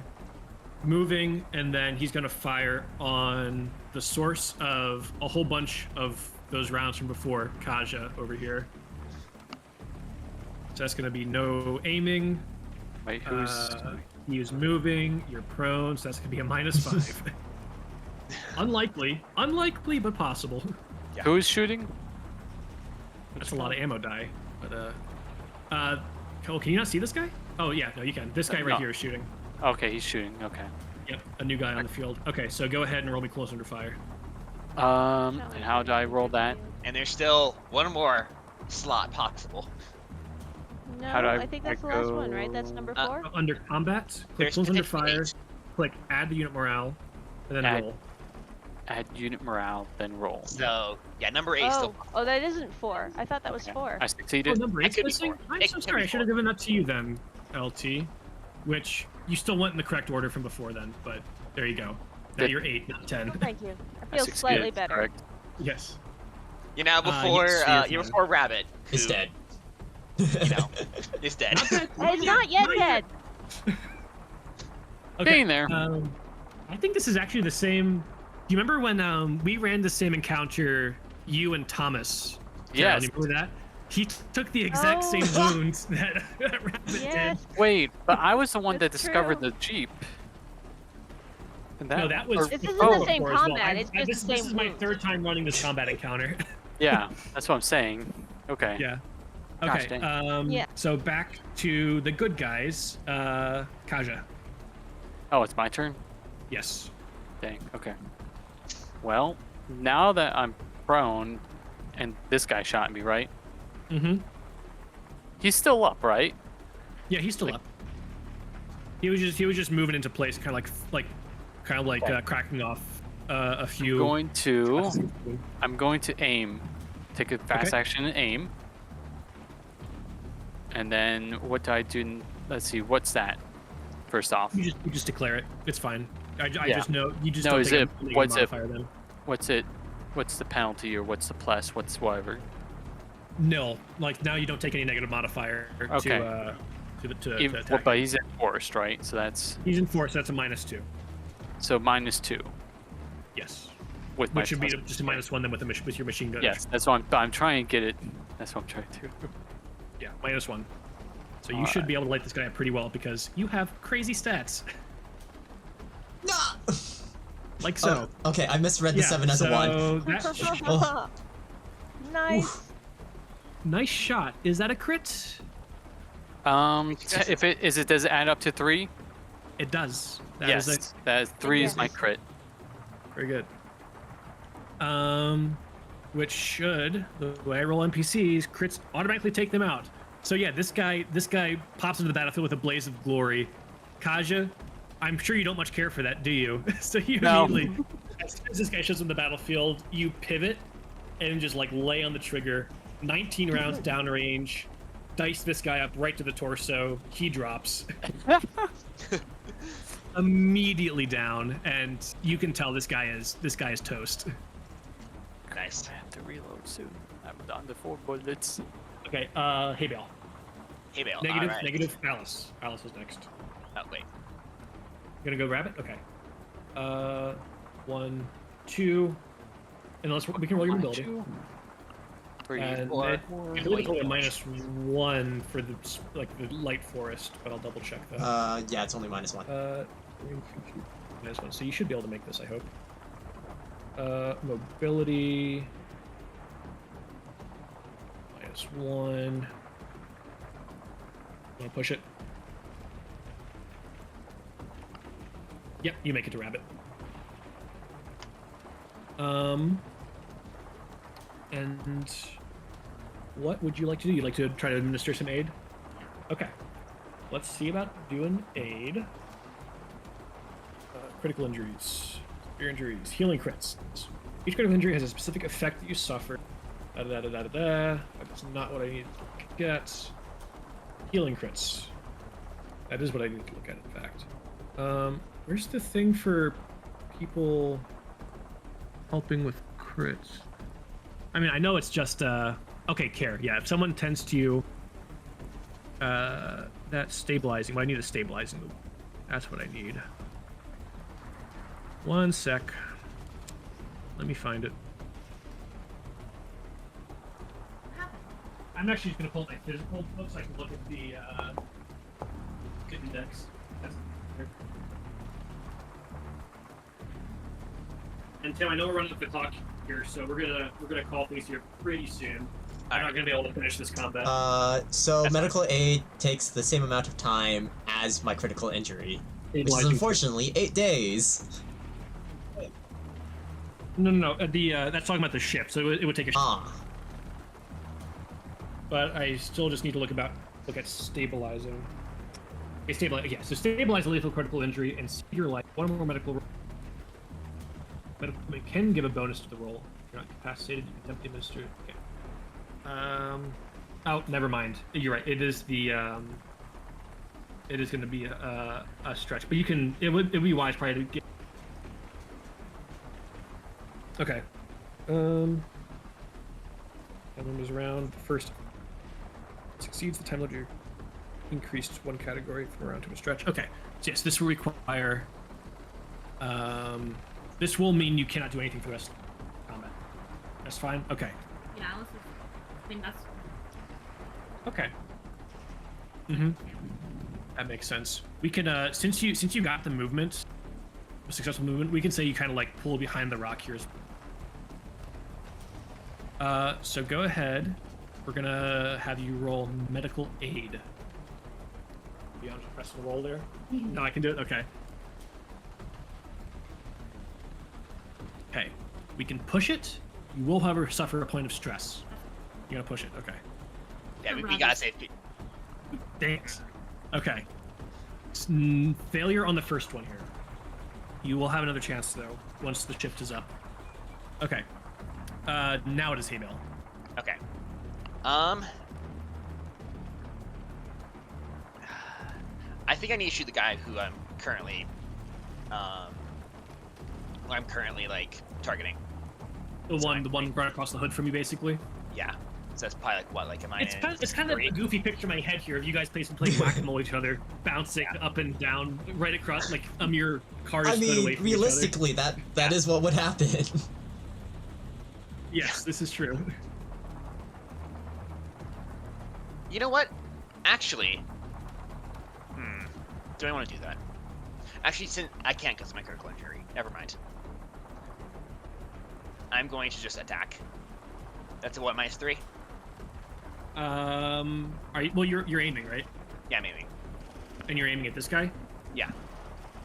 Moving, and then he's gonna fire on the source of a whole bunch of those rounds from before, Kaja over here. So that's gonna be no aiming. Wait, who's? He is moving. You're prone, so that's gonna be a -5. Unlikely, but possible. Who's shooting? That's a lot of ammo die. But oh, can you not see this guy? Oh yeah, no, you can. This guy right No. here is shooting. Okay, he's shooting. Okay. Yep, a new guy on the field. Okay, so go ahead and roll me close under fire. And how do I roll that? And there's still one more slot possible. No, How do I think that's the last one, right? That's Uh, number 4? Under combat, click There's close under potentially fire, 8. click add the unit morale, and then Add. roll. Add unit morale, then roll. So yeah, number 8 still. Oh, that isn't 4. I thought that was Okay. 4. I Oh, succeeded. number It 8's could be missing? 4. I'm It so could sorry. be I should have 4. given that to you then, LT. Which you still went in the correct order from before then, but there you go. Now Good. you're 8, not 10. Thank you. I I feel succeeded, slightly better. Correct. Yes. You know, before yes, he is you're dead. before Rabbit. It's who, dead. You know, is dead. Not dead. It's not yet dead. Okay. Getting there. I think this is actually the same. Do you remember when we ran the same encounter, you and Thomas? Yes. Do you remember that? He took the exact Oh. same wounds that Rabbit Yes. Wait, but I was the one that That's discovered true. the Jeep. And did. No, that was. This isn't before the same as well. combat, it's just this, the this same is my wounds. third time running this combat encounter. Yeah, that's what I'm saying. Okay. Yeah. Gosh, Okay. dang. Yeah. So back to the good guys. Kaja. Oh, it's my turn? Yes. Dang, okay. Well, now that I'm prone and this guy shot me, right? Mm-hmm. He's still up, right? Yeah, he's still Like- up. He was just moving into place, kind of like Okay. cracking off a few. I'm going to aim. Take a fast Okay. action and aim. And then what do I do? Let's see, what's that? First off, You just declare it. It's fine. I Yeah. just know you just No, don't is take it- a negative what's it- modifier then. what's it? What's the penalty or what's the plus? What's whatever? Nil. Like now you don't take any negative modifier Okay. to Well, attack. but he's enforced, right? So that's He's in force. That's a -2. so -2 Yes. with my Which should be plus- just a -1 then with your machine gun. Yes, that's what I'm trying to get it. That's what I'm trying to do. Yeah. -1. So you All should right. be able to light this guy up pretty well because you have crazy stats. No! Like so. Oh, okay, I misread the 7 as a 1. so that- Oh. Nice. nice shot. Is that a crit? If it is, it does it add up to 3? It does. That Yes, is that is 3 is my Yes. crit. very good. Which should, the way I roll NPCs, crits automatically take them out. So yeah, this guy pops into the battlefield with a blaze of glory. Kaja, I'm sure you don't much care for that, do you? So you No. immediately, as soon as this guy shows up on the battlefield, you pivot and just like lay on the trigger. 19 rounds downrange, dice this guy up right to the torso. He drops. Immediately down, and you can tell this guy is toast. Nice. I have to reload soon. I'm down to 4 bullets. Okay, hey Bale. Hey, Bale. Negative, all right. negative. Alice. Alice is next. Oh, wait. You gonna go Rabbit? Okay. 1, 2, and we can roll your mobility. 3, And 4. I believe it's only a -1 for the the light forest, but I'll double check that. Yeah, it's only -1. -1. So you should be able to make this, I hope. Mobility. -1. Want to push it? Yep, you make it to Rabbit. And what would you like to do? You'd like to try to administer some aid? Okay. Let's see about doing aid. Critical injuries, severe injuries, healing crits. Each critical injury has a specific effect that you suffer. That's not what I need to get. Healing crits. That is what I need to look at, in fact. Where's the thing for people helping with crits? I mean, I know it's just, okay, care. Yeah, if someone tends to you, That's stabilizing. Well, I need a stabilizing. That's what I need. One sec. Let me find it. I'm actually just gonna pull my physical book so I can look at the index. And Tim, I know we're running up the clock here, so we're gonna call things here pretty soon. I'm not gonna be able to finish this combat. So That's medical aid takes the same amount of time as my critical injury, which is unfortunately 8 days. No. That's talking about the ship, so it would take a. Ah. But I still just need to look at stabilizing. Okay, stabilize. Yeah, so stabilize a lethal critical injury and save your life. One more medical. Medical can give a bonus to the roll. If you're not incapacitated, you can attempt to administer. Okay. Oh, never mind. You're right. It is the. It is going to be a stretch, but you can. It'd be wise probably to get. Okay. Time limit is around. First succeeds the time limit. You're increased one category from around to a stretch. Okay. So yes, this will require. This will mean you cannot do anything for the rest of the combat. That's fine. Okay. Yeah, unless it's, I think that's. Okay. That makes sense. We can since you got the movement, a successful movement, we can say you kind of like pull behind the rock here. So go ahead. We're gonna have you roll medical aid. You want to press the roll there? No, I can do it. Okay. Okay. We can push it. You will, however, suffer a point of stress. You're gonna push it. Okay. Yeah, we gotta save. Thanks. Okay. Failure on the first one here. You will have another chance though once the shift is up. Okay. Now it is Haybale. Okay. I think I need to shoot the guy who I'm currently like targeting. The one right across the hood from you, basically. Yeah. So that's probably like what, like am I? It's kind of a goofy picture in my head here of you guys playing whack-a-mole each other, bouncing up and down right across like a mere car's foot away from realistically, each other. that is what would happen. Yes, this is true. You know what? Actually, do I want to do that? Actually, since I can't because of my critical injury, never mind. I'm going to just attack. That's a what, -3? Are you, well, you're aiming, right? Yeah, I'm aiming. And you're aiming at this guy? Yeah.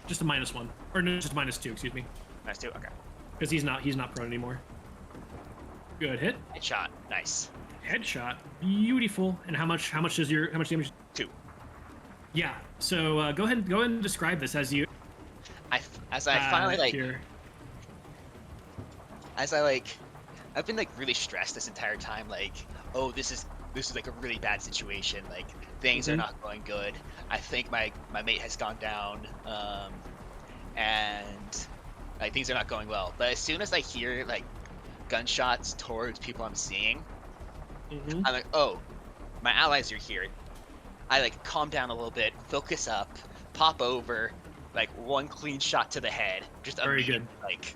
Just a -1, or no, just -2. Excuse me. -2. Okay. Because he's not prone anymore. Good hit. Headshot. Nice. Headshot. Beautiful. And how much damage? 2. Yeah. So go ahead and describe this as you. As I finally like. Here. As I like, I've been like really stressed this entire time. Like, oh, this is like a really bad situation. Like things are not going good. I think my mate has gone down, and like things are not going well. But as soon as I hear like gunshots towards people I'm seeing, I'm like, oh, my allies are here. I like calm down a little bit, focus up, pop over, like one clean shot to the head, just very good, like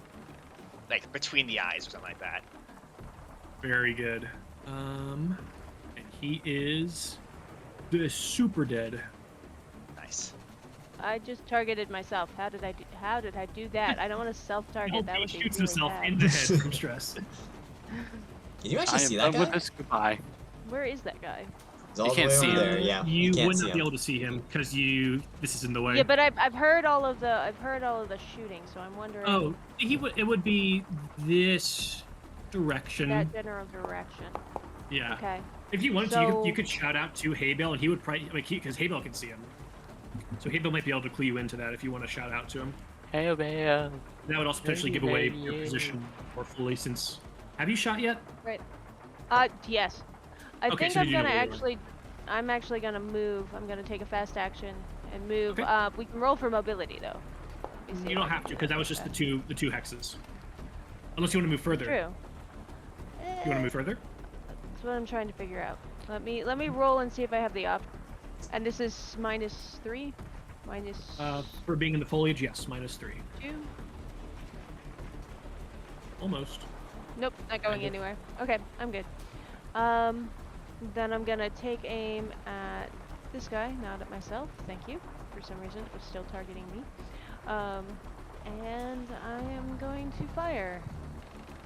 between the eyes or something like that. Very good. And he is super dead. Nice. I just targeted myself. How did I do that? I don't want to self-target. That would be shoots really himself bad. in the head from stress. Can you actually see that guy? With this goodbye. Where is that guy? He's all You the can't way see over him. there. Yeah. You can't would see not be him. able to see him because this is in the way. Yeah, but I've heard all of the shooting, so I'm wondering. Oh, it would be this direction. That general direction. Yeah. Okay. If you wanted to, So- you could shout out to Haybale, and he would probably because Haybale can see him. So Haybale might be able to clue you into that if you want to shout out to him. Hey, man. That would also potentially give away Hey, your yeah. position more fully. Since have you shot yet? Right. Yes. I Okay, think so I'm you know gonna where you are. I'm actually gonna move. I'm gonna take a fast action and move. Okay. We can roll for mobility though. Let me see You if don't I have can to because that was just the two hexes. Unless you want to move further. True. You want to move further? That's what I'm trying to figure out. Let me roll and see if I have the option. And this is -3? Minus For being in the foliage, yes, -3. 2? Almost. Nope, not going Kinda. anywhere. Okay, I'm good. Then I'm gonna take aim at this guy, not at myself. Thank you. For some reason, it was still targeting me. And I am going to fire.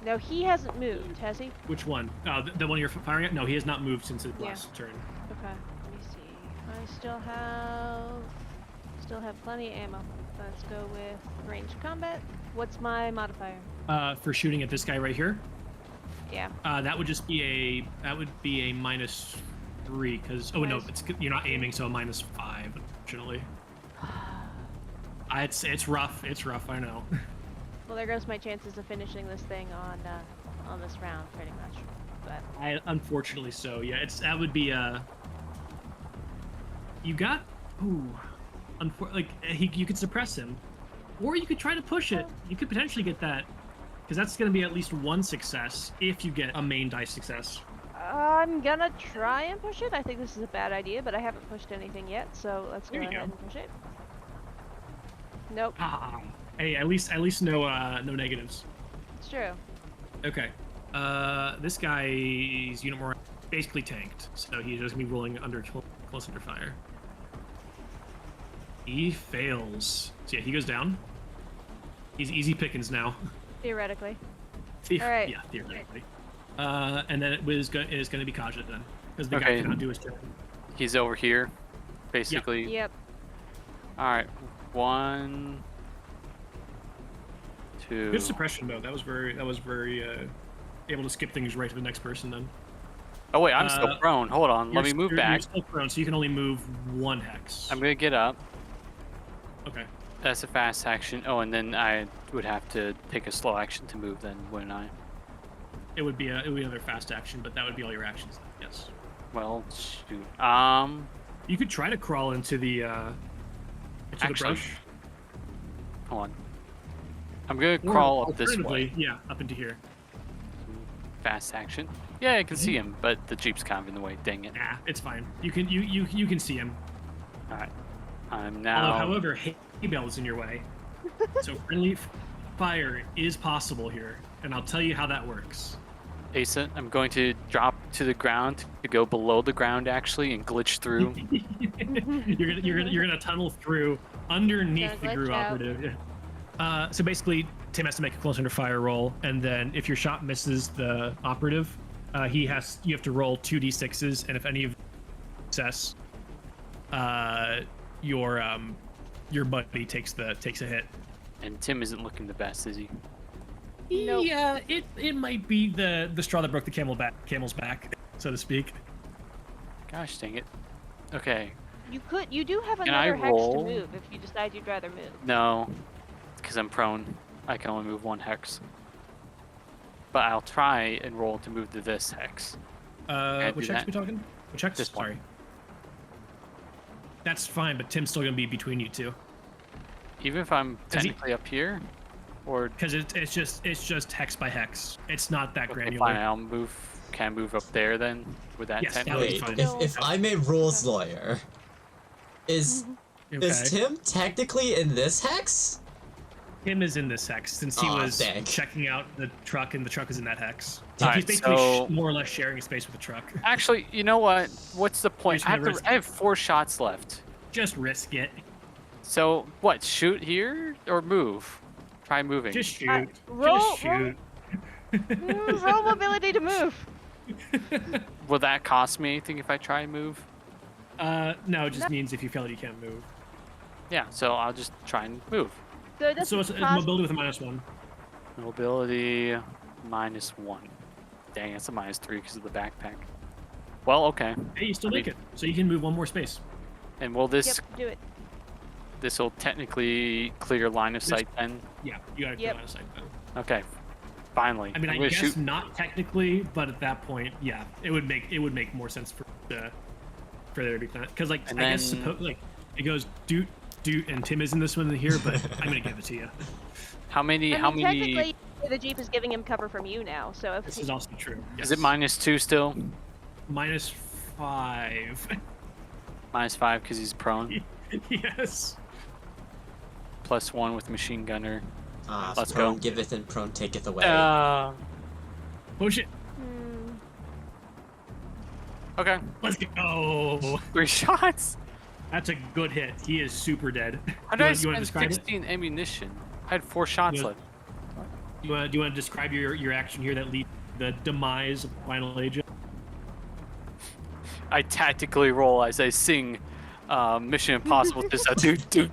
Now, he hasn't moved, has he? Which one? The one you're firing at? No, he has not moved since his Yeah. last turn. Okay, let me see. I still have plenty of ammo. Let's go with ranged combat. What's my modifier? For shooting at this guy right here, Yeah. that would just be a -3 because no, you're not aiming, so a -5 unfortunately. It's rough. It's rough. I know. Well, there goes my chances of finishing this thing on this round, pretty much. But Unfortunately so. Yeah, that would be you got you could suppress him, or you could try to push it. You could potentially get that, because that's going to be at least one success if you get a main dice success. I'm gonna try and push it. I think this is a bad idea, but I haven't pushed anything yet, so let's go There you ahead go. and push it. Nope, Hey, at least no negatives. it's true. Okay. This guy's unit morale basically tanked, so he's just gonna be rolling close under fire. He fails. So yeah, he goes down. He's easy pickings now. Theoretically. All Alright. Yeah, theoretically. And then it is going to be Kaja then, because the guy Okay. cannot do his turn. He's over here, basically. Yep. All right, 1, 2. Good suppression though. That was very able to skip things right to the next person then. Oh wait, I'm still prone. Hold on, let me move You're back. still prone, so you can only move 1 hex. I'm gonna get up. Okay. That's a fast action. Oh, and then I would have to take a slow action to move then, wouldn't I? It would be another fast action, but that would be all your actions then. Yes. Well, shoot. You could try to crawl into the Actually, brush. Hold on. I'm gonna Or crawl up this alternatively, way. Yeah, up into here. Fast action. Yeah, I can see him, but the jeep's kind of in the way. Dang it. Nah, it's fine. You can see him. All right. I'm now. However, hay bale is in your way, so friendly fire is possible here, and I'll tell you how that works. Asa, I'm going to drop to the ground to go below the ground actually and glitch through. you're gonna tunnel through underneath Gonna the glitch Gru out. operative. Yeah. So basically, Tim has to make a close under fire roll, and then if your shot misses the operative, you have to roll 2d6s, and if any of success, your buddy takes a hit. And Tim isn't looking the best, is he? Nope. Yeah, it might be the straw that broke the camel's back, so to speak. Gosh dang it. Okay. You do have Can I another hex roll? to move if you decide you'd rather move. No, because I'm prone. I can only move 1 hex. But I'll try and roll to move to this hex. I Which do hex that? we talking? Which hex? This one. Sorry. That's fine, but Tim's still gonna be between you two, Even if I'm Is he- technically up here? Or because it's just hex by hex. It's not that okay, granular. fine, I'll move. Can I move up there then? With that Yes, that technically? would be Wait, fine. if I'm a rules lawyer, is Okay. Tim technically in this hex? Tim is in this hex since he Aw, was dang. checking out the truck, and the truck is in that hex. Alright, He's basically so- more or less sharing a space with the truck. Actually, you know what? What's the point? Just gonna risk I have 4 shots left. Just risk it. So what? Shoot here or move? Try moving. Just shoot. roll- Just shoot. Roll mobility to move. Will that cost me anything if I try and move? No, it just means if you fail it, you can't move. Yeah, so I'll just try and move. So it So doesn't it's cost. mobility with a -1. Mobility -1. Dang, that's a -3 because of the backpack. Well, okay. Hey, you still I make mean- it. So you can move 1 more space. And will this Yep, do it. this will technically clear line of sight then? Yeah, you gotta Yep. go out of sight then. Okay. Finally. I mean, I'm I gonna guess shoot. not technically, but at that point, yeah, it would make more sense for there to be that. Because like And I guess then- like it goes doot, and Tim isn't this one here, but I'm gonna give it to you. How many? I How mean, many? technically, the Jeep is giving him cover from you now, so if This is also true. Is it -2 still? -5? -5 because he's prone. Yes. +1 with machine gunner. Let's prone go. giveth and prone taketh away. Push it. Hmm. Okay. Let's go. 3 shots. That's a good hit. He is super dead. How did I You wanna spend describe it? 16 ammunition? I had 4 shots Yeah. left. Do you want to describe your action here that leads the demise of the final agent? I tactically roll as I sing Mission Impossible. Just a do.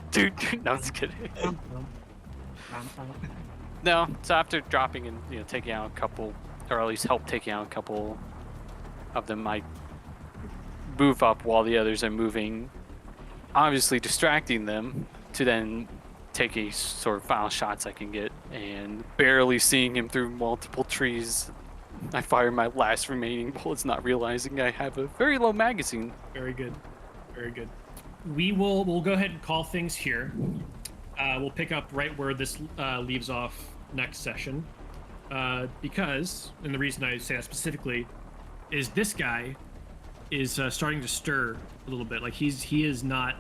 No, I'm just kidding. No, so after dropping and taking out a couple, or at least help taking out a couple of them, I move up while the others are moving, obviously distracting them to then take a sort of final shots I can get, and barely seeing him through multiple trees, I fire my last remaining bullets, not realizing I have a very low magazine. Very good. Very good. We'll go ahead and call things here. We'll pick up right where this leaves off next session. Because, and the reason I say that specifically, is this guy is starting to stir a little bit. Like he's not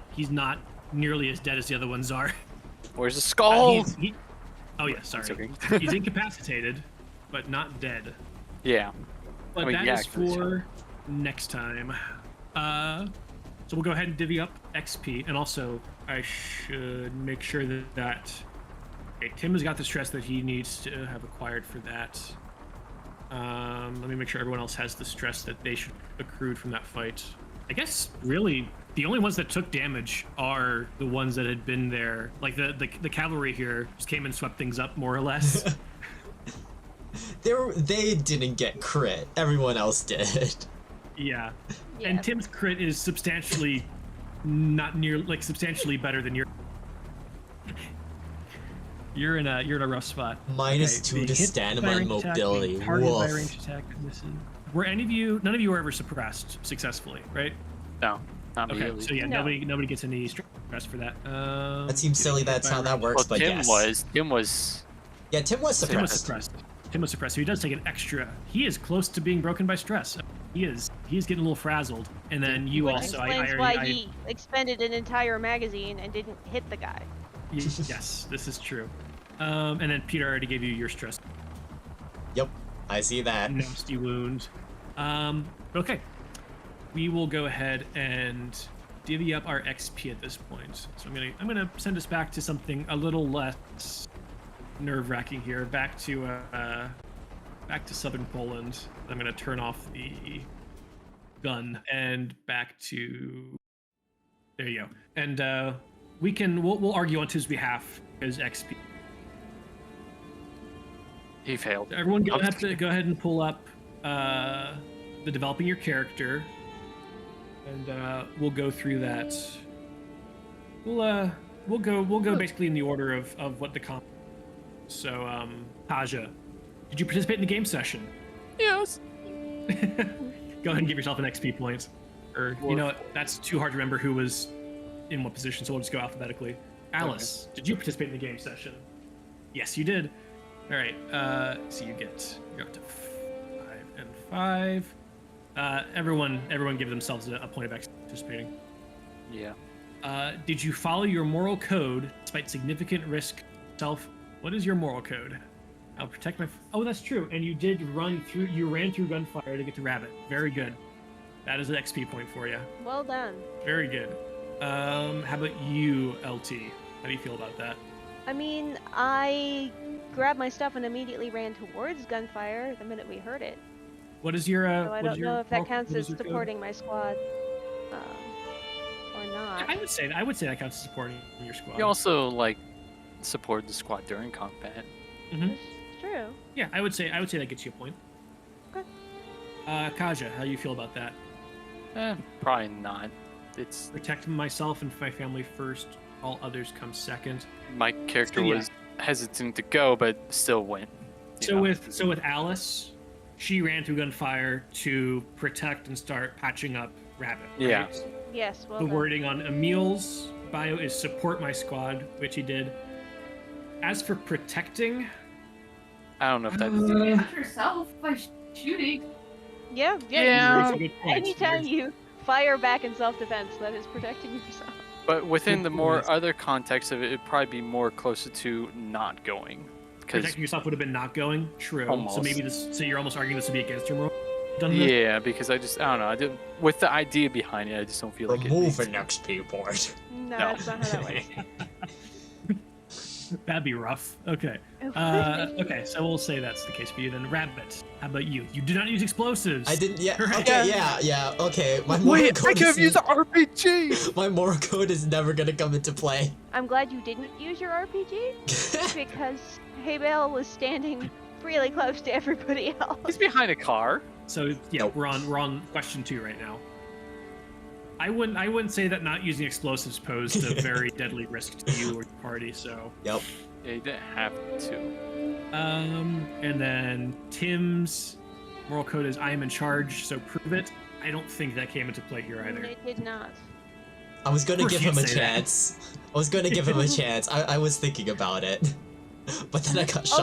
nearly as dead as the other ones are. Where's the skull? Oh yeah, sorry. It's okay. He's incapacitated, but not dead. Yeah. But I mean, that yeah, is actually, for next time. So we'll go ahead and divvy up XP, and also I should make sure that okay, Tim has got the stress that he needs to have acquired for that. Let me make sure everyone else has the stress that they should accrued from that fight. I guess really the only ones that took damage are the ones that had been there. Like the cavalry here just came and swept things up more or less. They didn't get crit. Everyone else did. Yeah. Yeah. And Tim's crit is substantially substantially better than your. You're in a rough spot. -2 the to hit by stamina and range attack, mobility. being targeted by Woof. range attack. Were none of you were ever suppressed successfully, right? No, not Okay, immediately. so yeah, No. nobody gets any stress for that. That seems silly. That's how that works, Well, but Tim yes. was. Yeah, Tim was Tim was suppressed. suppressed. Tim was suppressed, so he does take an extra. He is close to being broken by stress. He's getting a little frazzled, and then you Which also. explains why he expended an entire magazine and didn't hit the guy. Yes, this is true. And then Peter already gave you your stress. Yep, I see that. Nasty wound. Okay. We will go ahead and divvy up our XP at this point. So I'm gonna send us back to something a little less nerve-wracking here. Back to southern Poland. I'm gonna turn off the gun and back to. There you go. And we'll argue on his behalf as XP. He failed. Everyone go ahead and pull up the developing your character, and we'll go through that. We'll go basically in the order of what the comp. So Taja, did you participate in the game session? Yes. Go ahead and give yourself an XP point, or you know what, that's too hard to remember who was in what position, so we'll just go alphabetically. Alice, did you participate in the game session? Yes, you did. All right. So you're up to 5 and 5. Everyone give themselves a point of X participating. Yeah. Did you follow your moral code despite significant risk? What is your moral code? I'll protect my. Oh, that's true. And you ran through gunfire to get to Rabbit. Very good. That is an XP point for you. Well done. Very good. How about you, LT? How do you feel about that? I mean, I grabbed my stuff and immediately ran towards gunfire the minute we heard it. What is your? So I don't know if that counts as your code? supporting my squad or not. I would say that counts as supporting your squad. You also support the squad during combat. Mm-hmm. It's true. Yeah, I would say that gets you a point. Okay. Kaja, how do you feel about that? Probably not. It's Protect myself and my family first. All others come second. my character So, yeah. was hesitant to go, but still went. So with Alice, she ran through gunfire to protect and start patching up Rabbit. Yeah. Right? Yes, well The done. wording on Emil's bio is support my squad, which he did. As for protecting, I don't know if that. Protect yourself by shooting. Yeah. Yeah. Very good point. Anytime you fire back in self-defense. That is protecting yourself. But within the Good more point. other context of it, it'd probably be more closer to not going. Because Protecting yourself would have been not going. True. So Almost. maybe this. So you're almost arguing this would be against your moral. Done this? yeah, because I don't know. With the idea behind it, I just don't feel like it. Remove makes an XP point. No, No. that's not how that works. That'd be rough. Okay. It would be. Okay. So we'll say that's the case for you then. Rabbit. How about you? You do not use explosives. I didn't. Yeah. Correct. Okay. Yeah. Okay. My moral Wait, I code could have is used the RPG. my moral code is never gonna come into play. I'm glad you didn't use your RPG because Haybale was standing really close to everybody else. He's behind a car. So yeah, Nope. we're on question 2 right now. I wouldn't say that not using explosives posed a very deadly risk to you or the party. So Yep. Yeah, you didn't have to. and then Tim's moral code is I am in charge, so prove it. I don't think that came into play here either. It did not. I was gonna Of course give him a you'd say that. chance. I was gonna give him a chance. I was thinking about it, but then I got shot.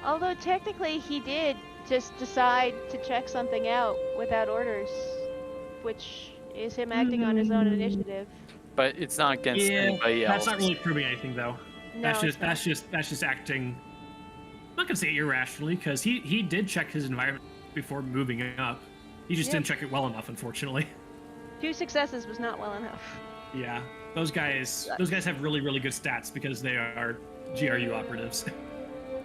Although technically he did just decide to check something out without orders, which is him acting on his own initiative. But it's not against anybody else. That's not really proving anything though. No, That's it's just acting. I'm not gonna say irrationally because he did check his environment before moving up. He just Yep. didn't check it well enough, unfortunately. 2 successes was not well enough. Yeah, those guys have really good stats because they are GRU operatives.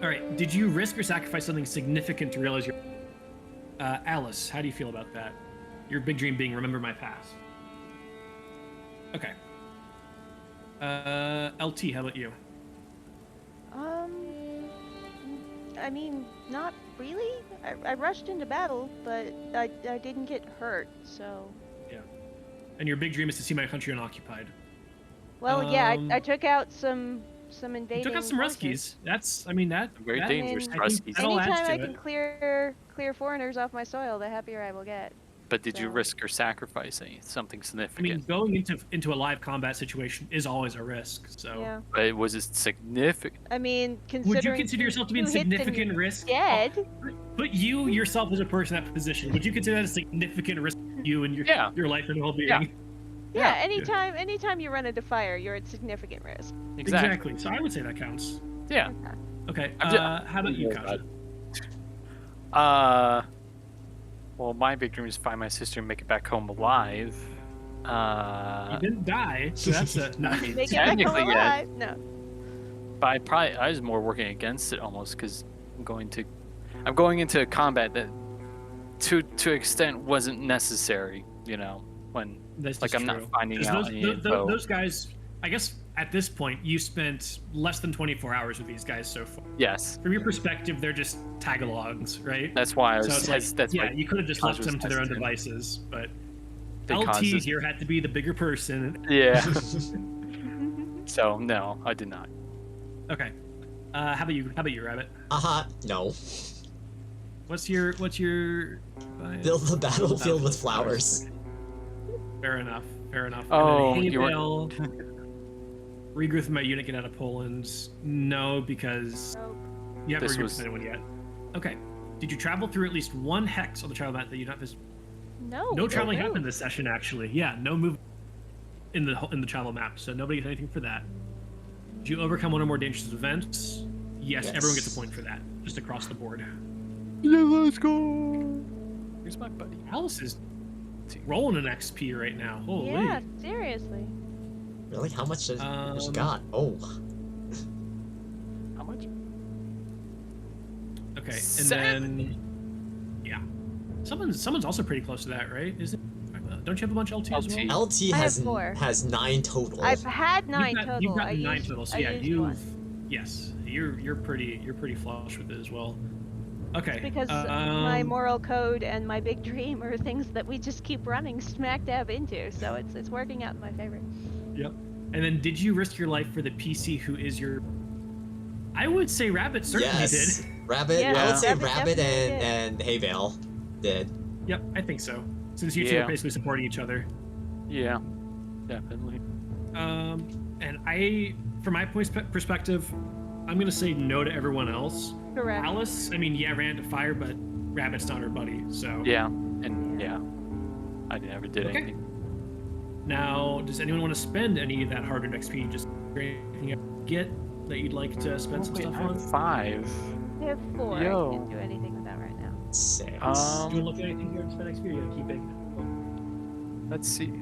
All right, did you risk or sacrifice something significant to realize your? Alice, how do you feel about that? Your big dream being remember my past. Okay. LT, how about you? I mean, not really. I rushed into battle, but I didn't get hurt, so. And your big dream is to see my country unoccupied. Well, yeah, Um, I took out some invading. You took out some forces. Ruskies. That's, I mean, that. Very that- dangerous I think Ruskies. that all adds Anytime to I it. can clear foreigners off my soil, the happier I will get. But did you So- risk or sacrifice something I significant? mean, going into a live combat situation is always a risk. So, Yeah. But was it significant? I mean, considering. would you consider yourself to be in who hits and significant risk? Dead. But you yourself as a person in that position, would you consider that a significant risk to you and Yeah. your life and well-being? Yeah. Yeah. Anytime you run into fire, you're at significant risk. Exactly. So I would say that counts. Yeah. Okay. I'm ju- How about you, Yeah, Kasha? Well, my big dream is to find my sister and make it back home alive. You didn't die, so that's a nice. Make it back home Technically, yeah. alive. No. But I was more working against it almost because I'm going into combat that to extent wasn't necessary. You know, when That's like just I'm not true. finding 'Cause out those, any tho- info. those guys, I guess at this point, you spent less than 24 hours with these guys so far. Yes, From your perspective, they're just tag-alongs, right? that's why I was. So it's like, that's yeah, why you could have just cause left them was to their own hesitant. devices, but Because LT this- here had to be the bigger person. Yeah. So no, I did not. Okay. How about you, Rabbit? No. What's your Build the battlefield with flowers. Fair enough. Oh, and then you were- Haybale, regroup with my unit, get out of Poland. No, because Nope. you haven't This regrouped was- with anyone yet. Okay. Did you travel through at least one hex on the travel map that you not visited? No. No we traveling don't happened move. this session, actually. Yeah, no move in the travel map, so nobody gets anything for that. Did you overcome one or more dangerous events? Yes, everyone gets a Yes. point for that, just across the board. Yeah, let's go. Where's my buddy? Alice is rolling an XP right now. Holy. Yeah, seriously. Really? How much does she Um, got? Oh. How much? Okay, and 70. then yeah, someone's also pretty close to that, right? Is it? Don't you have a bunch of LT as well? LT. LT I have has 4. 9 total. I've had 9 You've total. gotten I 9 used, total. So I yeah, used you've one. yes, you're pretty flush with it as well. Okay. Because my moral code and my big dream are things that we just keep running smack dab into, so it's working out in my favor. Yep. And then, did you risk your life for the PC who is your? I would say Rabbit certainly yes. did. Rabbit. Yeah, I would say Rabbit Rabbit definitely and Haybale did. Yep, I think so. Since you two Yeah. are basically supporting each other. Yeah, definitely. And from my perspective, I'm gonna say no to everyone else. Correct. Alice, I mean, yeah, ran into fire, but Rabbit's not her buddy, so. Yeah, and yeah. I never did Okay. anything. Now, does anyone want to spend any of that hard-earned XP? Just anything you get that you'd like to spend some Wait, stuff I have on? 5. I have 4. I Yo. can't do anything with that right now. 6. Do you want to look at anything here to spend XP? Or you gotta keep it. Let's see.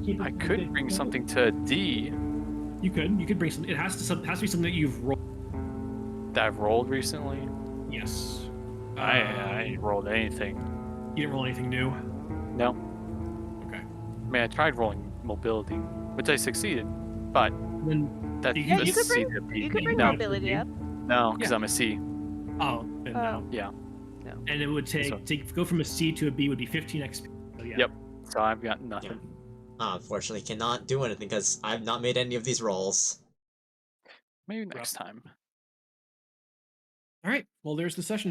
Keep it I keep could it- bring something to a D You could bring something. It has to be something that you've rolled. that I've rolled recently. Yes. I ain't rolled anything. You didn't roll anything new. No. Okay. I mean, I tried rolling mobility, which I succeeded, but Then that Yeah, that's you could C bring- to B. You could bring no, mobility up. no, because Yeah. I'm a C. oh, then no. Yeah. And it would take So- to go from a C to a B would be 15 XP. So yeah. Yep. So I've got nothing. Unfortunately, cannot do anything because I've not made any of these rolls. Maybe next time. All right. Well, there's the session.